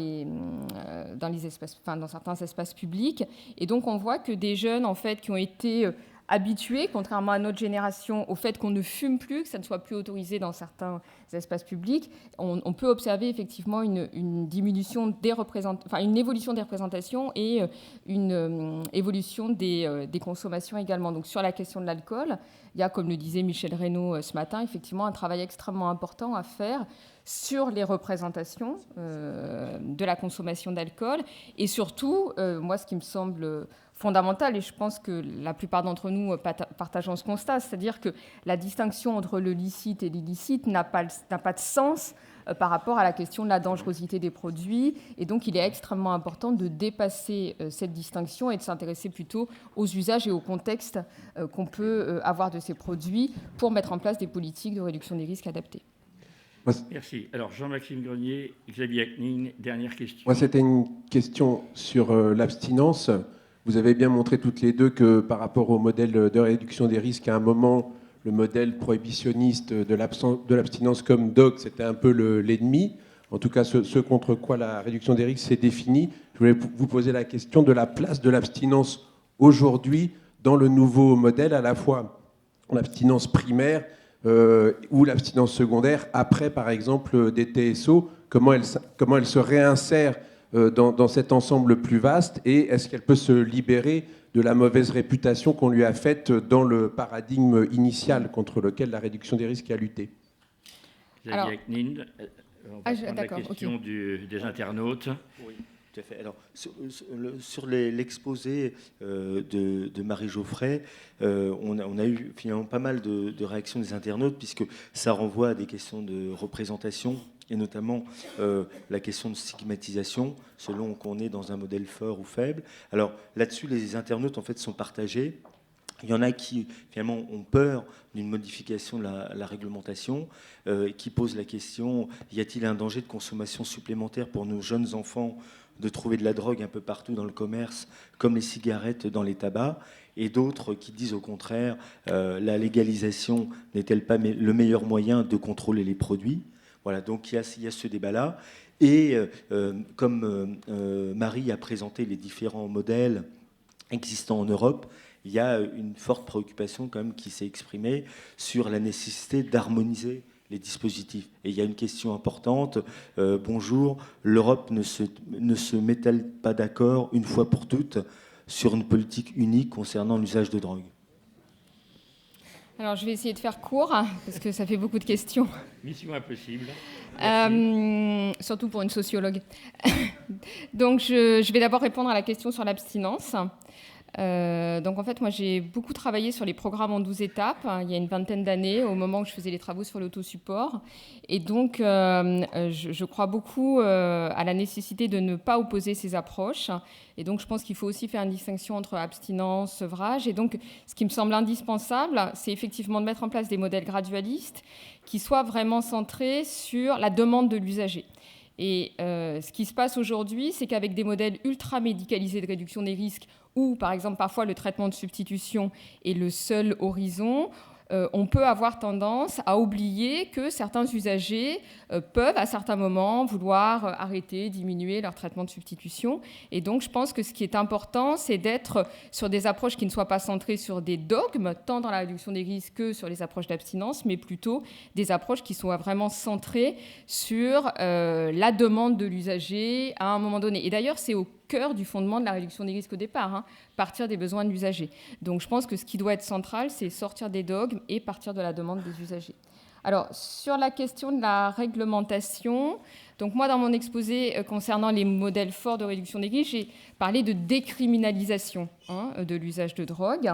certains espaces publics. Et donc on voit que des jeunes en fait, qui ont été habitués, contrairement à notre génération, au fait qu'on ne fume plus, que ça ne soit plus autorisé dans certains espaces publics, on peut observer effectivement une diminution une évolution des représentations et une évolution des consommations également. Donc sur la question de l'alcool, il y a, comme le disait Michel Reynaud ce matin, effectivement un travail extrêmement important à faire sur les représentations de la consommation d'alcool et surtout, moi ce qui me semble fondamental, et je pense que la plupart d'entre nous partageons ce constat, c'est-à-dire que la distinction entre le licite et l'illicite n'a pas de sens par rapport à la question de la dangerosité des produits, et donc il est extrêmement important de dépasser cette distinction et de s'intéresser plutôt aux usages et au contexte qu'on peut avoir de ces produits pour mettre en place des politiques de réduction des risques adaptées. Merci. Alors Jean-Maxime Grenier, Xavier Aknin, dernière question. Moi, c'était une question sur l'abstinence. Vous avez bien montré toutes les deux que par rapport au modèle de réduction des risques, à un moment, le modèle prohibitionniste de l'abstinence comme dogme, c'était un peu l'ennemi. En tout cas, ce contre quoi la réduction des risques s'est définie. Je voulais vous poser la question de la place de l'abstinence aujourd'hui dans le nouveau modèle, à la fois l'abstinence primaire ou l'abstinence secondaire, après, par exemple, des TSO, comment elle se réinsère dans cet ensemble plus vaste, et est-ce qu'elle peut se libérer de la mauvaise réputation qu'on lui a faite dans le paradigme initial contre lequel la réduction des risques a lutté? Xavier Aknin, on va prendre la question des internautes. Oui, tout à fait. Alors, sur l'exposé de Marie Geoffray, on a eu finalement pas mal de réactions des internautes, puisque ça renvoie à des questions de représentation, et notamment la question de stigmatisation, selon qu'on est dans un modèle fort ou faible. Alors là-dessus, les internautes en fait sont partagés. Il y en a qui finalement ont peur d'une modification de la réglementation, qui posent la question, y a-t-il un danger de consommation supplémentaire pour nos jeunes enfants de trouver de la drogue un peu partout dans le commerce, comme les cigarettes dans les tabacs, et d'autres qui disent au contraire, la légalisation n'est-elle pas le meilleur moyen de contrôler les produits? Voilà, donc il y a ce débat-là. Et comme Marie a présenté les différents modèles existants en Europe, il y a une forte préoccupation quand même qui s'est exprimée sur la nécessité d'harmoniser les dispositifs. Et il y a une question importante. Bonjour, l'Europe ne se met-elle pas d'accord une fois pour toutes sur une politique unique concernant l'usage de drogue? Alors, je vais essayer de faire court, parce que ça fait beaucoup de questions. Mission impossible. Surtout pour une sociologue. Donc, je vais d'abord répondre à la question sur l'abstinence. Donc en fait, moi j'ai beaucoup travaillé sur les programmes en 12 étapes, il y a une vingtaine d'années, au moment où je faisais les travaux sur l'autosupport. Et donc je crois beaucoup à la nécessité de ne pas opposer ces approches. Et donc je pense qu'il faut aussi faire une distinction entre abstinence, sevrage. Et donc ce qui me semble indispensable, c'est effectivement de mettre en place des modèles gradualistes qui soient vraiment centrés sur la demande de l'usager. Et ce qui se passe aujourd'hui, c'est qu'avec des modèles ultra médicalisés de réduction des risques, où par exemple parfois le traitement de substitution est le seul horizon, on peut avoir tendance à oublier que certains usagers peuvent à certains moments vouloir arrêter, diminuer leur traitement de substitution. Et donc je pense que ce qui est important, c'est d'être sur des approches qui ne soient pas centrées sur des dogmes, tant dans la réduction des risques que sur les approches d'abstinence, mais plutôt des approches qui soient vraiment centrées sur la demande de l'usager à un moment donné. Et d'ailleurs, c'est au cœur du fondement de la réduction des risques au départ, partir des besoins de l'usager. Donc je pense que ce qui doit être central, c'est sortir des dogmes et partir de la demande des usagers. Alors, sur la question de la réglementation, donc moi, dans mon exposé concernant les modèles forts de réduction des risques, j'ai parlé de décriminalisation de l'usage de drogue,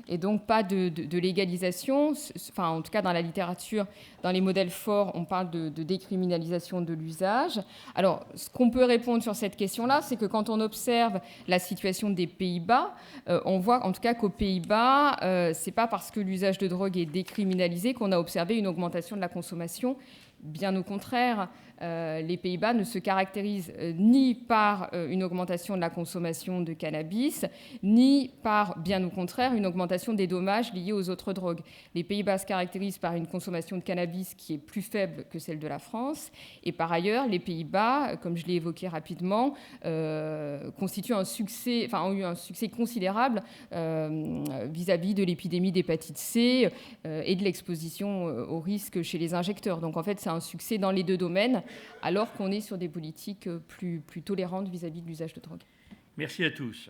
et donc pas de légalisation. Enfin, en tout cas, dans la littérature, dans les modèles forts, on parle de décriminalisation de l'usage. Alors, ce qu'on peut répondre sur cette question-là, c'est que quand on observe la situation des Pays-Bas, on voit en tout cas qu'aux Pays-Bas, c'est pas parce que l'usage de drogue est décriminalisé qu'on a observé une augmentation de la consommation. Bien au contraire, les Pays-Bas ne se caractérisent ni par une augmentation de la consommation de cannabis, ni par, bien au contraire, une augmentation des dommages liés aux autres drogues. Les Pays-Bas se caractérisent par une consommation de cannabis qui est plus faible que celle de la France. Et par ailleurs, les Pays-Bas, comme je l'ai évoqué rapidement, constituent un succès, ont eu un succès considérable vis-à-vis de l'épidémie d'hépatite C et de l'exposition au risque chez les injecteurs. Donc en fait, c'est un succès dans les deux domaines, alors qu'on est sur des politiques plus tolérantes vis-à-vis de l'usage de drogue. Merci à tous.